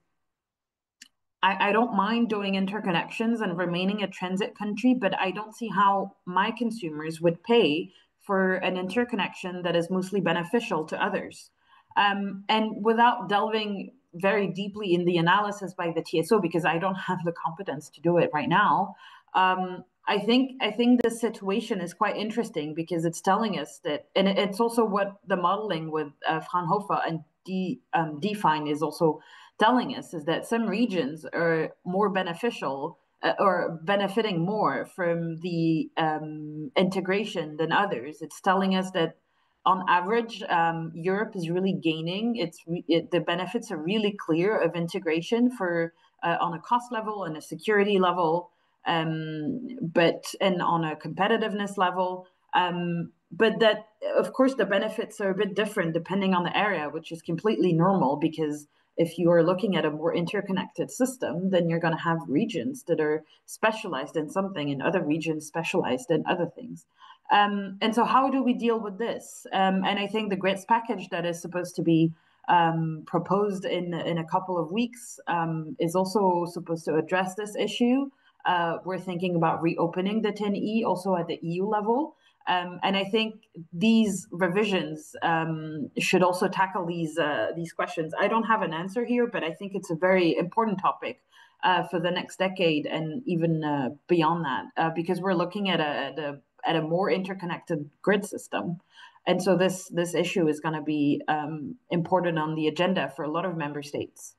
I don't mind doing interconnections and remaining a transit country, but I don't see how my consumers would pay for an interconnection that is mostly beneficial to others. And without delving very deeply in the analysis by the TSO, because I don't have the competence to do it right now, I think the situation is quite interesting, because it's telling us that, and it's also what the modeling with Fraunhofer and Define is also telling us, is that some regions are more beneficial or benefiting more from the integration than others. It's telling us that on average, Europe is really gaining. The benefits are really clear of integration for on a cost level and a security level, and on a competitiveness level. But that, of course, the benefits are a bit different depending on the area, which is completely normal, because if you are looking at a more interconnected system, then you're going to have regions that are specialized in something and other regions specialized in other things. And so how do we deal with this? And I think the grids package that is supposed to be proposed in a couple of weeks is also supposed to address this issue. We're thinking about reopening the 10E also at the EU level. And I think these revisions should also tackle these questions. I don't have an answer here, but I think it's a very important topic for the next decade and even beyond that, because we're looking at a more interconnected grid system. And so this issue is going to be important on the agenda for a lot of member states.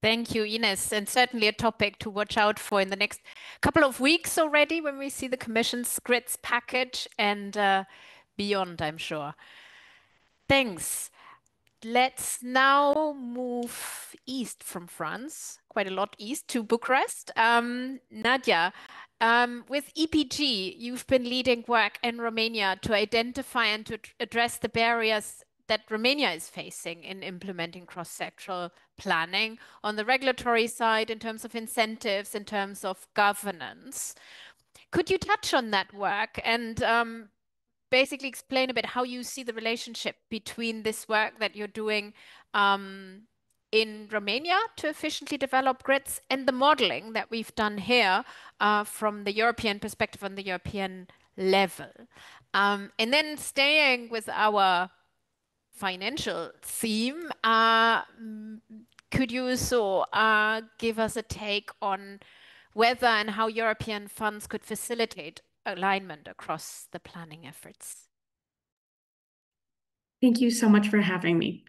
Thank you, Ines, and certainly a topic to watch out for in the next couple of weeks already when we see the Commission's grids package and beyond, I'm sure. Thanks. Let's now move east from France, quite a lot east, to Bucharest. Nadia, with EPG, you've been leading work in Romania to identify and to address the barriers that Romania is facing in implementing cross-sectoral planning on the regulatory side, in terms of incentives, in terms of governance. Could you touch on that work and basically explain a bit how you see the relationship between this work that you're doing in Romania to efficiently develop grids and the modeling that we've done here from the European perspective on the European level? And then staying with our financial theme, could you also give us a take on whether and how European funds could facilitate alignment across the planning efforts? Thank you so much for having me.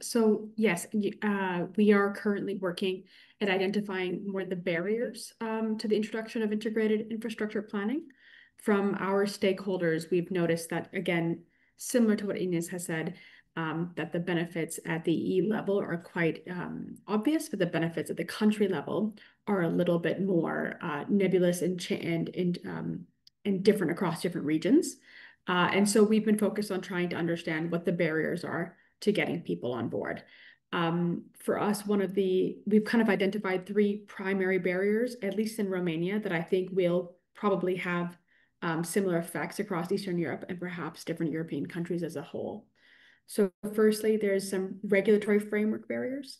So yes, we are currently working at identifying more the barriers to the introduction of integrated infrastructure planning. From our stakeholders, we've noticed that, again, similar to what Ines has said, that the benefits at the EU level are quite obvious, but the benefits at the country level are a little bit more nebulous and different across different regions. And so we've been focused on trying to understand what the barriers are to getting people on board. For us, we've kind of identified three primary barriers, at least in Romania, that I think will probably have similar effects across Eastern Europe and perhaps different European countries as a whole. So firstly, there's some regulatory framework barriers.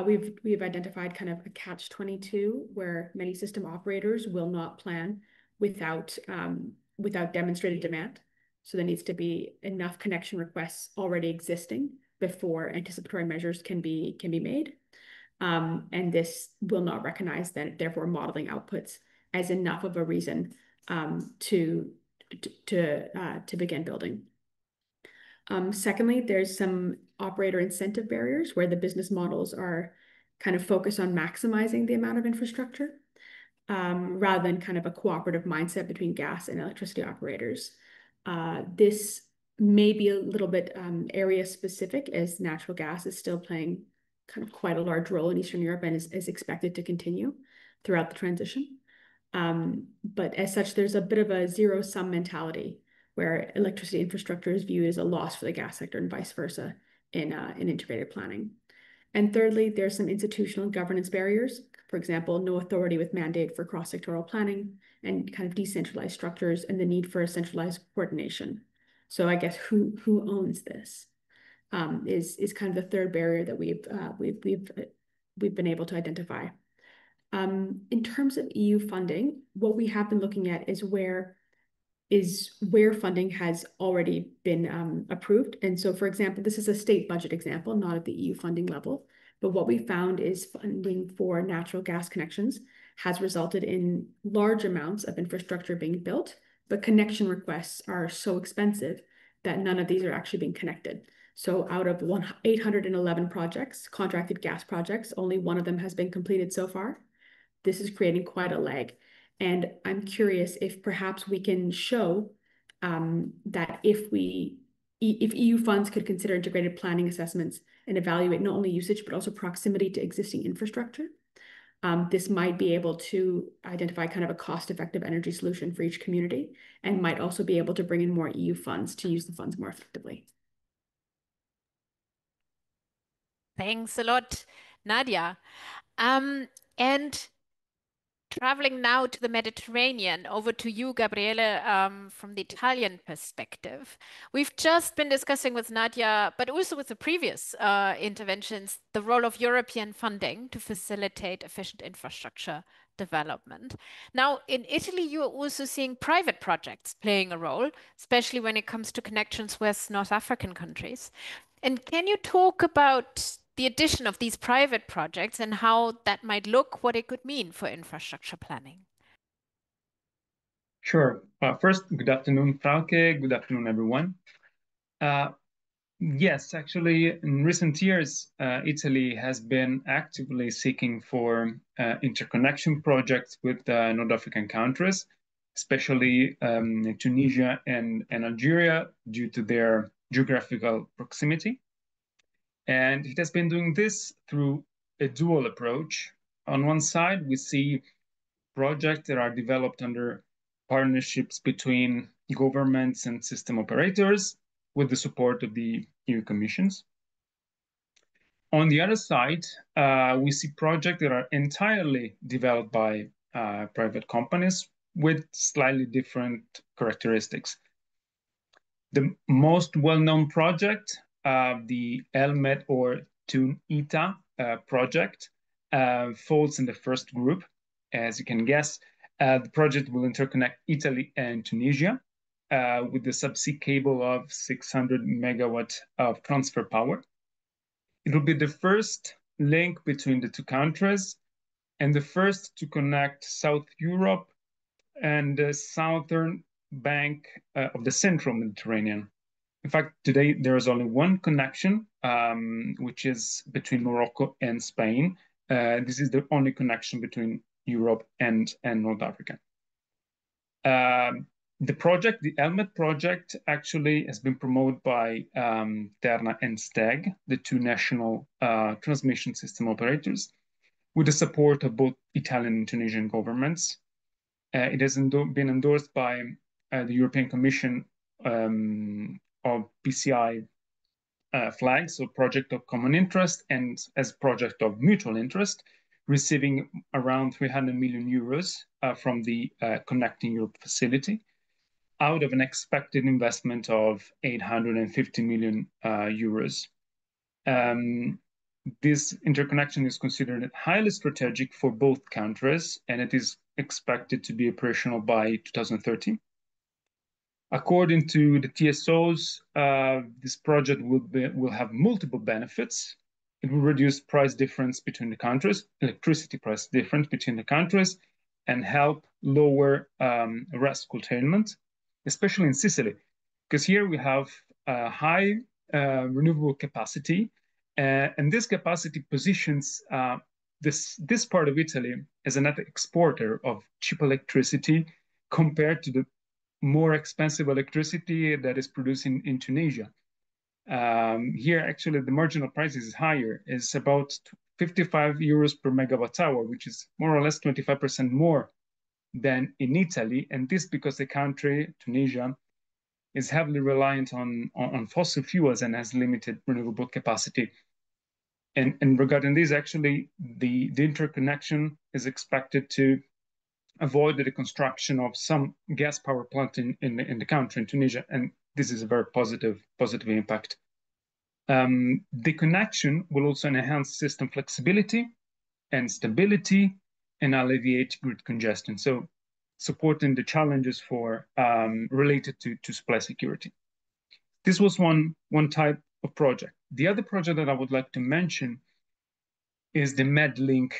We've identified kind of a catch-22 where many system operators will not plan without demonstrated demand. So there needs to be enough connection requests already existing before anticipatory measures can be made. And this will not recognize that, therefore, modeling outputs as enough of a reason to begin building. Secondly, there's some operator incentive barriers where the business models are kind of focused on maximizing the amount of infrastructure rather than kind of a cooperative mindset between gas and electricity operators. This may be a little bit area specific, as natural gas is still playing kind of quite a large role in Eastern Europe and is expected to continue throughout the transition. But as such, there's a bit of a zero-sum mentality where electricity infrastructure is viewed as a loss for the gas sector and vice versa in integrated planning. And thirdly, there's some institutional governance barriers. For example, no authority with mandate for cross-sectoral planning and kind of decentralized structures and the need for a centralized coordination. So I guess who owns this is kind of the third barrier that we've been able to identify. In terms of EU funding, what we have been looking at is where funding has already been approved. And so, for example, this is a state budget example, not at the EU funding level. But what we found is funding for natural gas connections has resulted in large amounts of infrastructure being built, but connection requests are so expensive that none of these are actually being connected. So out of 811 projects, contracted gas projects, only one of them has been completed so far. This is creating quite a lag. And I'm curious if perhaps we can show that if EU funds could consider integrated planning assessments and evaluate not only usage, but also proximity to existing infrastructure, this might be able to identify kind of a cost-effective energy solution for each community and might also be able to bring in more EU funds to use the funds more effectively. Thanks a lot, Nadia. And Traveling now to the Mediterranean, over to you, Gabriele, from the Italian perspective. We've just been discussing with Nadia, but also with the previous interventions, the role of European funding to facilitate efficient infrastructure development. Now, in Italy, you are also seeing private projects playing a role, especially when it comes to connections with North African countries. And can you talk about the addition of these private projects and how that might look, what it could mean for infrastructure planning? Sure. First, good afternoon, Frauke. Good afternoon, everyone. Yes, actually, in recent years, Italy has been actively seeking for interconnection projects with North African countries, especially Tunisia and Algeria, due to their geographical proximity. And it has been doing this through a dual approach. On one side, we see projects that are developed under partnerships between governments and system operators with the support of the EU Commissions. On the other side, we see projects that are entirely developed by private companies with slightly different characteristics. The most well-known project, the ELMET or TUN-ITA project, falls in the first group. As you can guess, the project will interconnect Italy and Tunisia with the subsea cable of 600 megawatt of transfer power. It will be the first link between the two countries and the first to connect South Europe and the southern bank of the central Mediterranean. In fact, today there is only one connection, which is between Morocco and Spain. This is the only connection between Europe and North Africa. The project, the ELMET project, actually has been promoted by Terna and STEG, the two national transmission system operators, with the support of both Italian and Tunisian governments. It has been endorsed by the European Commission of PCI flag, so project of common interest, and as project of mutual interest, receiving around 300 million euros from the Connecting Europe facility, out of an expected investment of 850 million euros. This interconnection is considered highly strategic for both countries, and it is expected to be operational by 2030. According to the TSOs, this project will have multiple benefits. It will reduce price difference between the countries, electricity price difference between the countries, and help lower risk curtailment, especially in Sicily, because here we have high renewable capacity, and this capacity positions this part of Italy as a net exporter of cheap electricity compared to the more expensive electricity that is produced in Tunisia. Here, actually, the marginal price is higher. It's about 55 euros per megawatt hour, which is more or less 25% more than in Italy. And this because the country, Tunisia, is heavily reliant on fossil fuels and has limited renewable capacity. And regarding this, actually, the interconnection is expected to avoid the construction of some gas power plant in the country, in Tunisia, and this is a very positive impact. The connection will also enhance system flexibility and stability and alleviate grid congestion, so supporting the challenges for related to supply security. This was one type of project. The other project that I would like to mention is the MedLink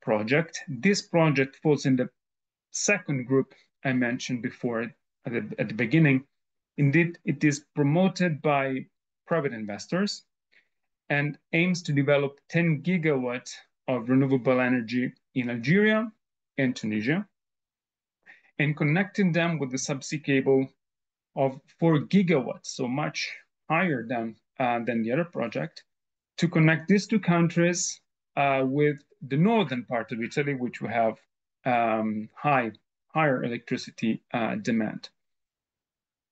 project. This project falls in the second group I mentioned before at the beginning. Indeed, it is promoted by private investors and aims to develop 10 gigawatts of renewable energy in Algeria and Tunisia, and connecting them with the subsea cable of 4 gigawatts, so much higher than the other project, to connect these two countries with the northern part of Italy, which we have higher electricity demand.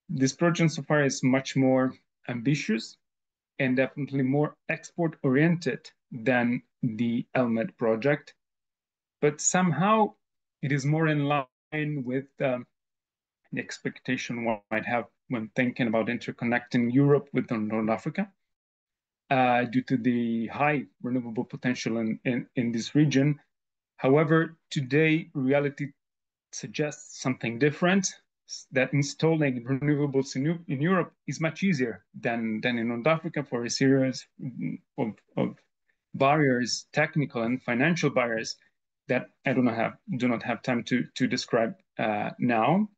This project so far is much more ambitious and definitely more export-oriented than the ELMET project, but somehow it is more in line with the expectation one might have when thinking about interconnecting Europe with North Africa, due to the high renewable potential in this region. However, today reality suggests something different, that installing renewables in Europe is much easier than in North Africa for a series of barriers, technical and financial barriers that I do not have time to describe now.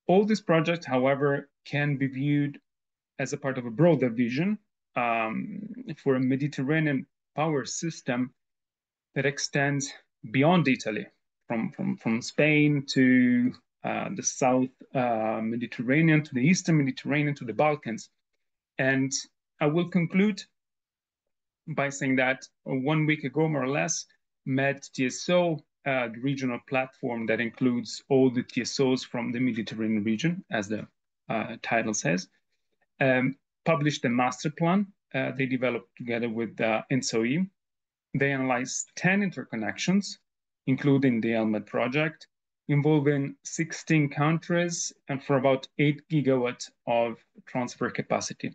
All these projects, however, can be viewed as a part of a broader vision for a Mediterranean power system that extends beyond Italy, from Spain to the South Mediterranean, to the Eastern Mediterranean, to the Balkans. And I will conclude by saying that 1 week ago, more or less, MED-TSO, the regional platform that includes all the TSOs from the Mediterranean region, as the title says, published a master plan they developed together with ENSOE. They analyzed 10 interconnections, including the ELMED project, involving 16 countries and for about 8 gigawatts of transfer capacity.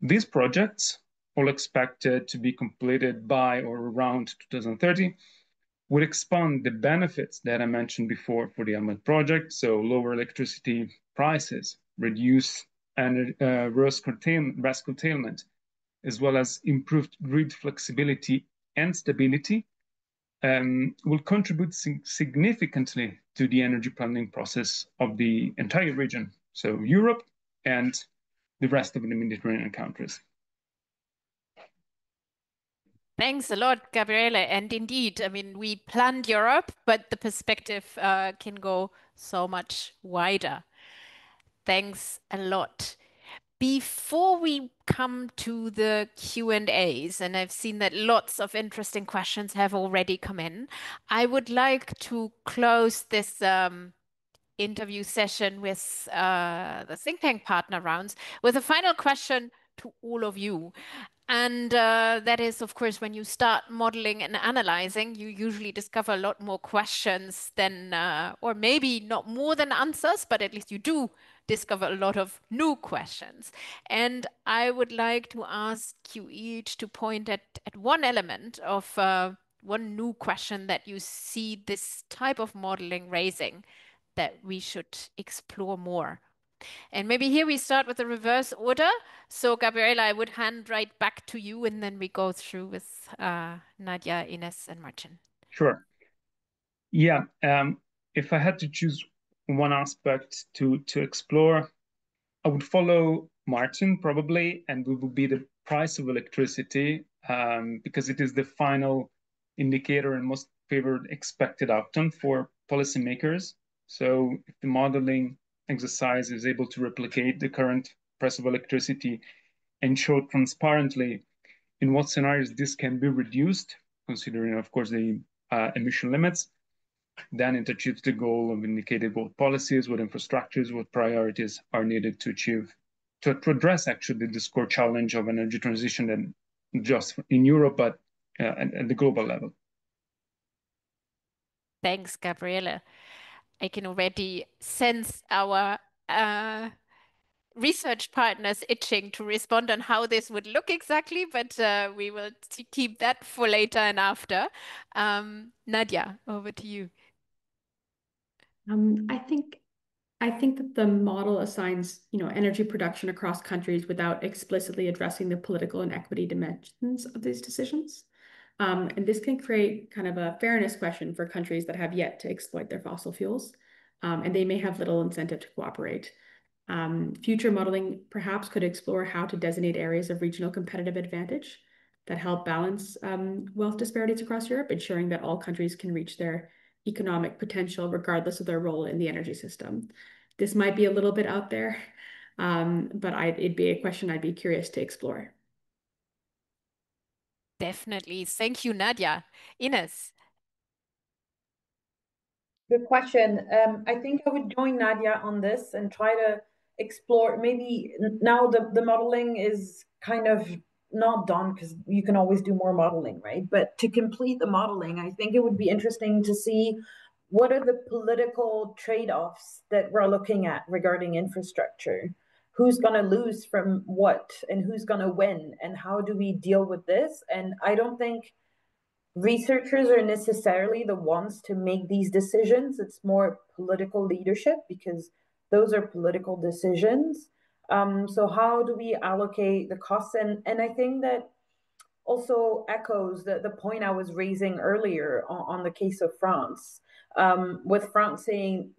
These projects, all expected to be completed by or around 2030, would expand the benefits that I mentioned before for the ELMED project, so lower electricity prices, reduce risk curtailment, as well as improved grid flexibility and stability, will contribute significantly to the energy planning process of the entire region, so Europe and the rest of the Mediterranean countries. Thanks a lot, Gabriele. And indeed, I mean, we planned Europe, but the perspective can go so much wider. Thanks a lot. Before we come to the Q&As, and I've seen that lots of interesting questions have already come in, I would like to close this interview session with the think tank partner rounds with a final question to all of you. And that is, of course, when you start modeling and analyzing, you usually discover a lot more questions than, or maybe not more than answers, but at least you do discover a lot of new questions. And I would like to ask you each to point at one element of one new question that you see this type of modeling raising that we should explore more. And maybe here we start with the reverse order. So Gabriela, I would hand right back to you, and then we go through with Nadia, Ines, and Martin. Sure. Yeah, if I had to choose one aspect to explore, I would follow Martin probably, and it would be the price of electricity, because it is the final indicator and most favored expected outcome for policymakers. So if the modeling exercise is able to replicate the current price of electricity and show transparently in what scenarios this can be reduced, considering, of course, the emission limits, then it achieves the goal of indicating what policies, what infrastructures, what priorities are needed to achieve, to address actually this core challenge of energy transition, and just in Europe, but at the global level. Thanks, Gabriele. I can already sense our research partners itching to respond on how this would look exactly, but we will keep that for later and after. Nadia, over to you. I think that the model assigns, energy production across countries without explicitly addressing the political and equity dimensions of these decisions. And this can create kind of a fairness question for countries that have yet to exploit their fossil fuels, and they may have little incentive to cooperate. Future modeling perhaps could explore how to designate areas of regional competitive advantage that help balance wealth disparities across Europe, ensuring that all countries can reach their economic potential regardless of their role in the energy system. This might be a little bit out there, but it'd be a question I'd be curious to explore. Definitely. Thank you, Nadia. Ines. Good question. I think I would join Nadia on this and try to explore, maybe now the modeling is kind of not done, because you can always do more modeling, right? But to complete the modeling, I think it would be interesting to see what are the political trade-offs that we're looking at regarding infrastructure. Who's going to lose from what, and who's going to win, and how do we deal with this? And I don't think researchers are necessarily the ones to make these decisions. It's more political leadership, because those are political decisions. So how do we allocate the costs? And I think that also echoes the point I was raising earlier on the case of France, with France saying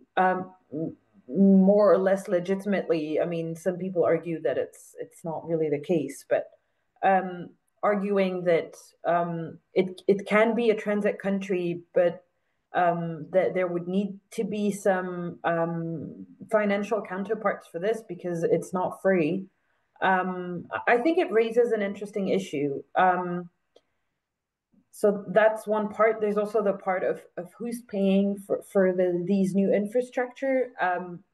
more or less legitimately, I mean, some people argue that it's not really the case, but arguing that it can be a transit country, but that there would need to be some financial counterparts for this, because it's not free. I think it raises an interesting issue. So that's one part. There's also the part of who's paying for these new infrastructure.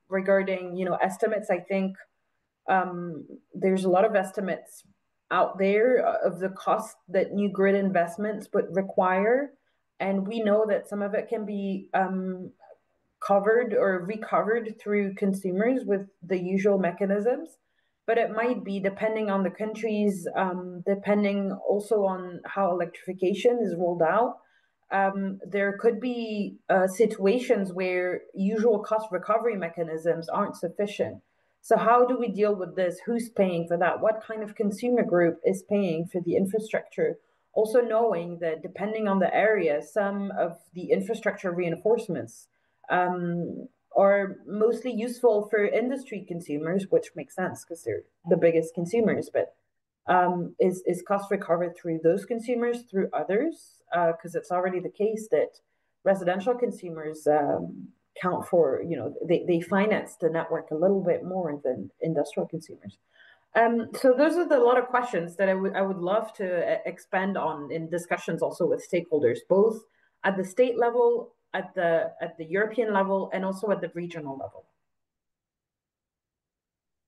Regarding, you know, estimates, I think there's a lot of estimates out there of the cost that new grid investments would require. And we know that some of it can be covered or recovered through consumers with the usual mechanisms. But it might be, depending on the countries, depending also on how electrification is rolled out, there could be situations where usual cost recovery mechanisms aren't sufficient. So how do we deal with this? Who's paying for that? What kind of consumer group is paying for the infrastructure? Also knowing that depending on the area, some of the infrastructure reinforcements are mostly useful for industry consumers, which makes sense because they're the biggest consumers, but is cost recovered through those consumers, through others? Because it's already the case that residential consumers count for, you know, they finance the network a little bit more than industrial consumers. So those are a lot of questions that I would love to expand on in discussions also with stakeholders, both at the state level, at the European level, and also at the regional level.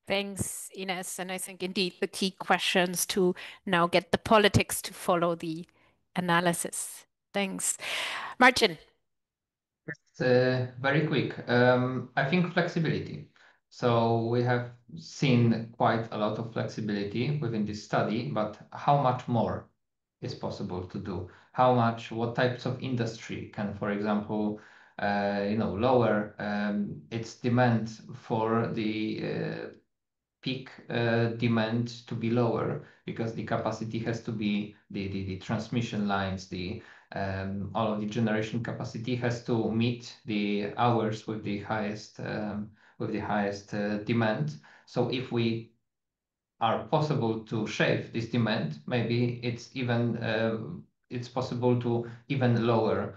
Thanks, Ines. And I think indeed the key questions to now get the politics to follow the analysis. Thanks. Martin. It's very quick. I think flexibility. So we have seen quite a lot of flexibility within this study, but how much more is possible to do? How much, what types of industry can, for example, lower its demand for the peak demand to be lower, because the capacity has to be the transmission lines, all of the generation capacity has to meet the hours with the highest demand. So if we are possible to shave this demand, maybe it's possible to even lower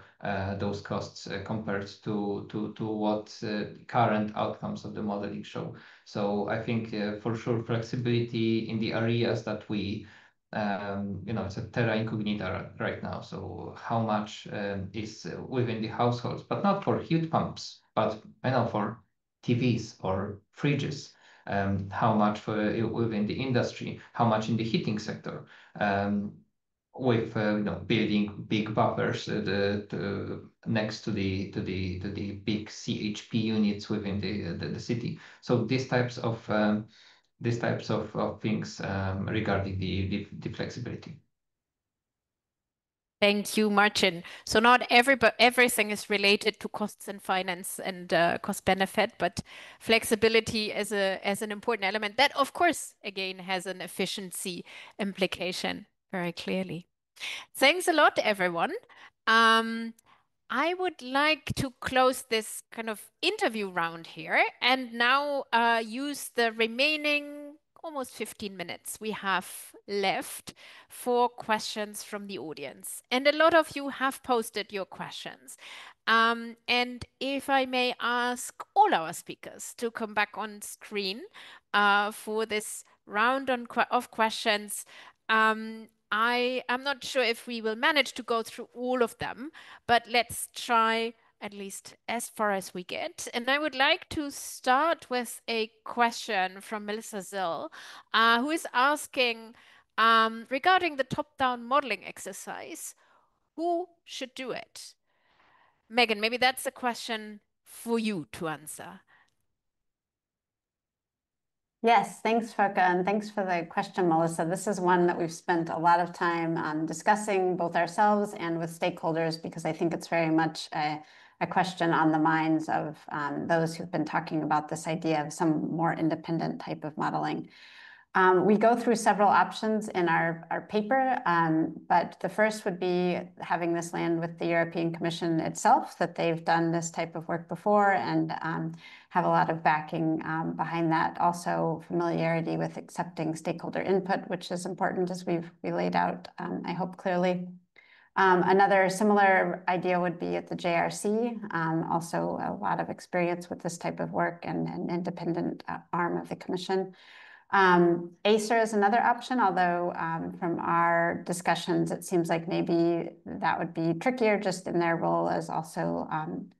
those costs compared to what current outcomes of the modeling show. So I think for sure flexibility in the areas that we it's a terra incognita right now. So how much is within the households, but not for heat pumps, but for TVs or fridges. How much within the industry, how much in the heating sector, with building big buffers next to the big CHP units within the city. So these types of things regarding the flexibility. Thank you, Martin. So not everything is related to costs and finance and cost benefit, but flexibility as an important element that, of course, again, has an efficiency implication very clearly. Thanks a lot, everyone. I would like to close this kind of interview round here and now use the remaining almost 15 minutes we have left for questions from the audience. And a lot of you have posted your questions. And if I may ask all our speakers to come back on screen for this round of questions. I am not sure if we will manage to go through all of them, but let's try at least as far as we get. And I would like to start with a question from Melissa Zill, who is asking, regarding the top-down modeling exercise, who should do it? Megan, maybe that's a question for you to answer. Yes, thanks, Frauke, and thanks for the question, Melissa. This is one that we've spent a lot of time discussing both ourselves and with stakeholders, because I think it's very much a question on the minds of those who've been talking about this idea of some more independent type of modeling. We go through several options in our paper, but the first would be having this land with the European Commission itself, that they've done this type of work before and have a lot of backing behind that. Also, familiarity with accepting stakeholder input, which is important, as we laid out, I hope, clearly. Another similar idea would be at the JRC, also a lot of experience with this type of work and an independent arm of the Commission. ACER is another option, although from our discussions, it seems like maybe that would be trickier just in their role as also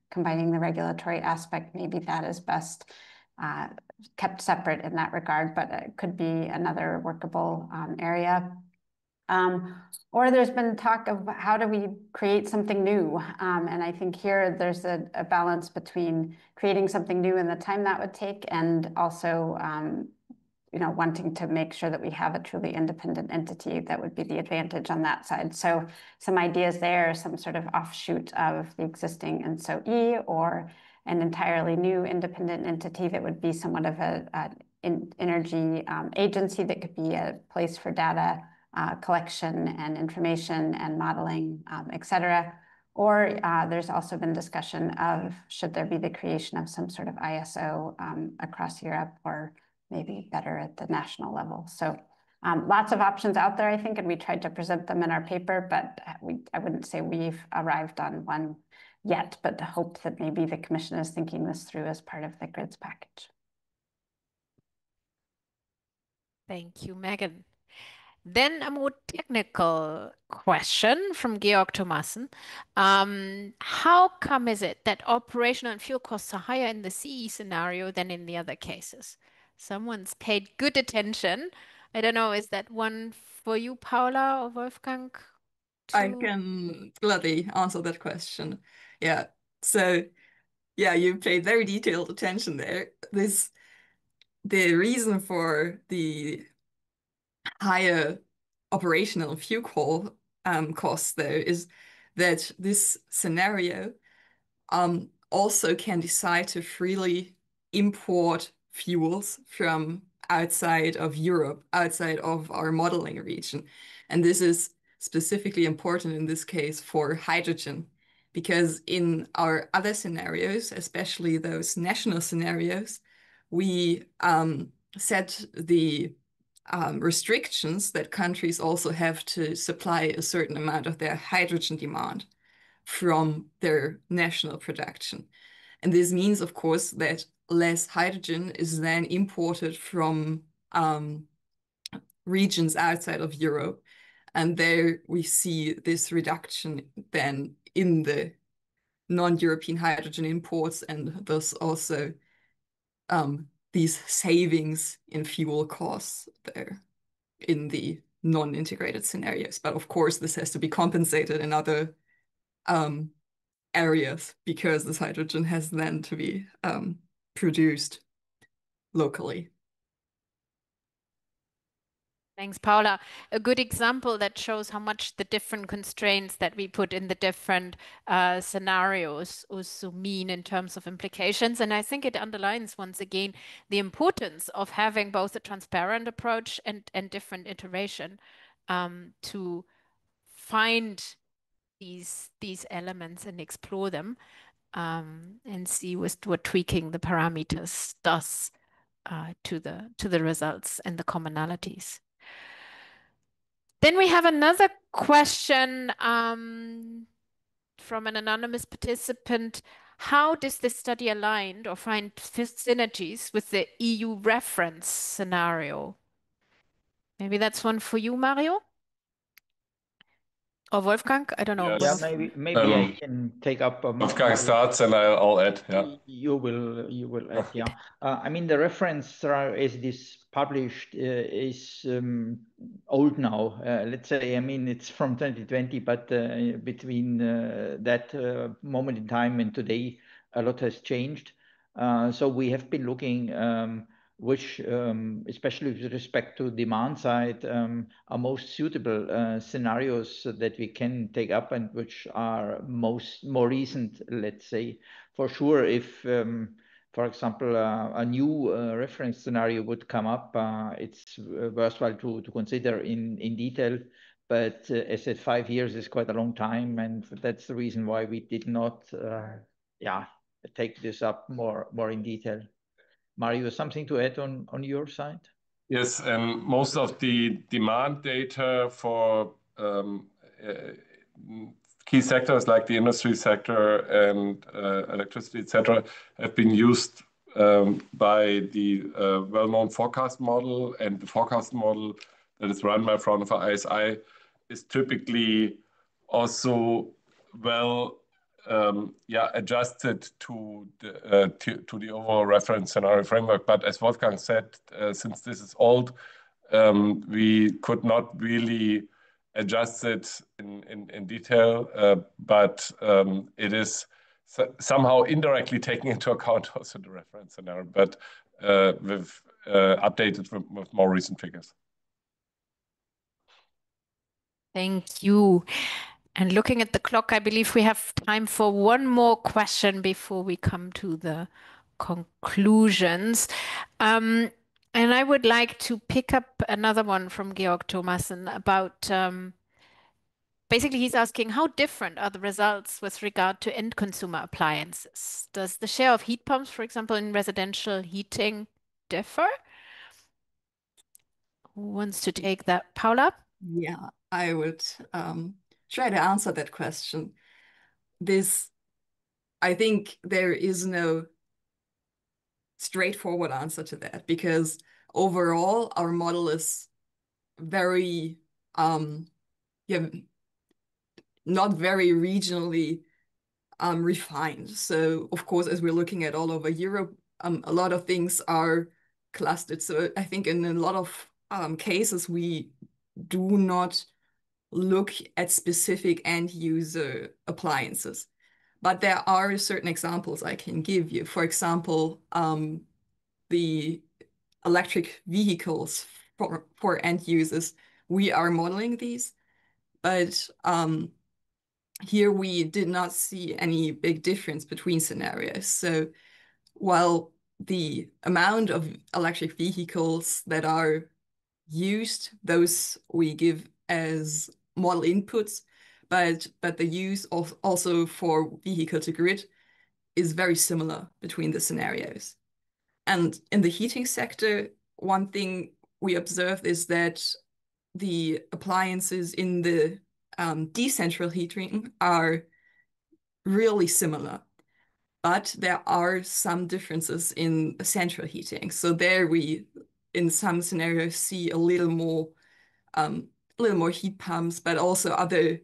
combining the regulatory aspect. Maybe that is best kept separate in that regard, but it could be another workable area. Or there's been talk of how do we create something new? And I think here there's a balance between creating something new and the time that would take, and also wanting to make sure that we have a truly independent entity. That would be the advantage on that side. So some ideas there, some sort of offshoot of the existing ENTSO-E, or an entirely new independent entity that would be somewhat of an energy agency that could be a place for data collection and information and modeling, et cetera. Or there's also been discussion of should there be the creation of some sort of ISO across Europe, or maybe better at the national level. So lots of options out there, I think, and we tried to present them in our paper, but I wouldn't say we've arrived on one yet, but hope that maybe the Commission is thinking this through as part of the grids package. Thank you, Megan. Then a more technical question from Georg Thomassen. How come is it that operational and fuel costs are higher in the CE scenario than in the other cases? Someone's paid good attention. I don't know, is that one for you, Paula or Wolfgang? I can gladly answer that question. Yeah. So, yeah, you paid very detailed attention there. The reason for the higher operational fuel costs, though, is that this scenario also can decide to freely import fuels from outside of Europe, outside of our modeling region. And this is specifically important in this case for hydrogen, because in our other scenarios, especially those national scenarios, we set the restrictions that countries also have to supply a certain amount of their hydrogen demand from their national production. And this means, of course, that less hydrogen is then imported from regions outside of Europe. And there we see this reduction then in the non-European hydrogen imports, and thus also these savings in fuel costs there in the non-integrated scenarios. But of course, this has to be compensated in other areas, because this hydrogen has then to be produced locally. Thanks, Paula. A good example that shows how much the different constraints that we put in the different scenarios also mean in terms of implications. And I think it underlines once again the importance of having both a transparent approach and different iteration to find these elements and explore them and see what tweaking the parameters does to the results and the commonalities. Then we have another question from an anonymous participant. How does this study align or find synergies with the EU reference scenario? Maybe that's one for you, Mario? Or Wolfgang, I don't know. Yeah, maybe I can take up. Wolfgang starts and I'll add. Yeah, you will add. Yeah, I mean the reference as this published is old now. Let's say, I mean it's from 2020, but between that moment in time and today, a lot has changed. So we have been looking which, especially with respect to demand side, are most suitable scenarios that we can take up and which are more recent, let's say. For sure, if, for example, a new reference scenario would come up, it's worthwhile to consider in detail. But as I said, 5 years is quite a long time, and that's the reason why we did not, take this up more in detail. Mario, something to add on your side? Yes, and most of the demand data for key sectors like the industry sector and electricity, etc., have been used by the well-known forecast model, and the forecast model that is run by Fraunhofer ISI is typically also well adjusted to the overall reference scenario framework. But as Wolfgang said, since this is old, we could not really adjust it in detail, but it is somehow indirectly taking into account also the reference scenario, but with updated with more recent figures. Thank you. And looking at the clock, I believe we have time for one more question before we come to the conclusions. And I would like to pick up another one from Georg Thomassen about, basically he's asking, how different are the results with regard to end consumer appliances? Does the share of heat pumps, for example, in residential heating differ? Who wants to take that? Paula? Yeah, I would try to answer that question. I think there is no straightforward answer to that, because overall our model is very not very regionally refined. So of course, as we're looking at all over Europe, a lot of things are clustered. So I think in a lot of cases we do not look at specific end user appliances. But there are certain examples I can give you. For example, the electric vehicles for end users, we are modeling these, but here we did not see any big difference between scenarios. So while the amount of electric vehicles that are used, those we give as model inputs, but the use of also for vehicle to grid is very similar between the scenarios. And in the heating sector, one thing we observed is that the appliances in the decentral heating are really similar, but there are some differences in central heating. So there we, in some scenarios, see a little more heat pumps, but also other,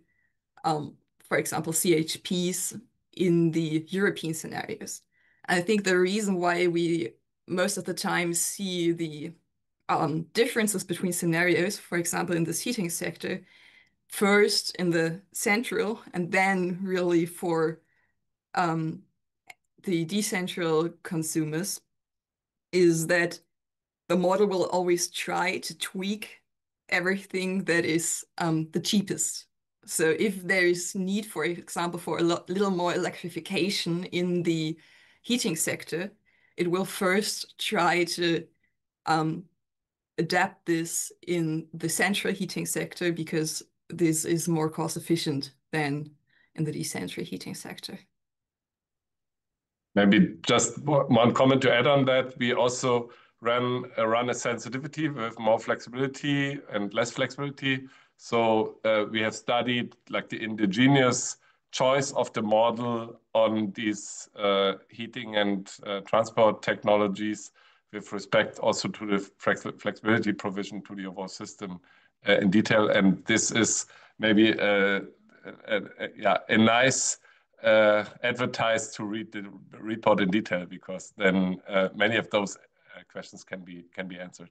for example, CHPs in the European scenarios. And I think the reason why we most of the time see the differences between scenarios, for example, in this heating sector, first in the central and then really for the decentral consumers, is that the model will always try to tweak everything that is the cheapest. So if there is need, for example, for a little more electrification in the heating sector, it will first try to adapt this in the central heating sector, because this is more cost efficient than in the decentral heating sector. Maybe just one comment to add on that. We also run a sensitivity with more flexibility and less flexibility. So we have studied like the indigenous choice of the model on these heating and transport technologies with respect also to the flexibility provision to the overall system in detail. And this is maybe yeah, a nice advertise to read the report in detail, because then many of those questions can be answered.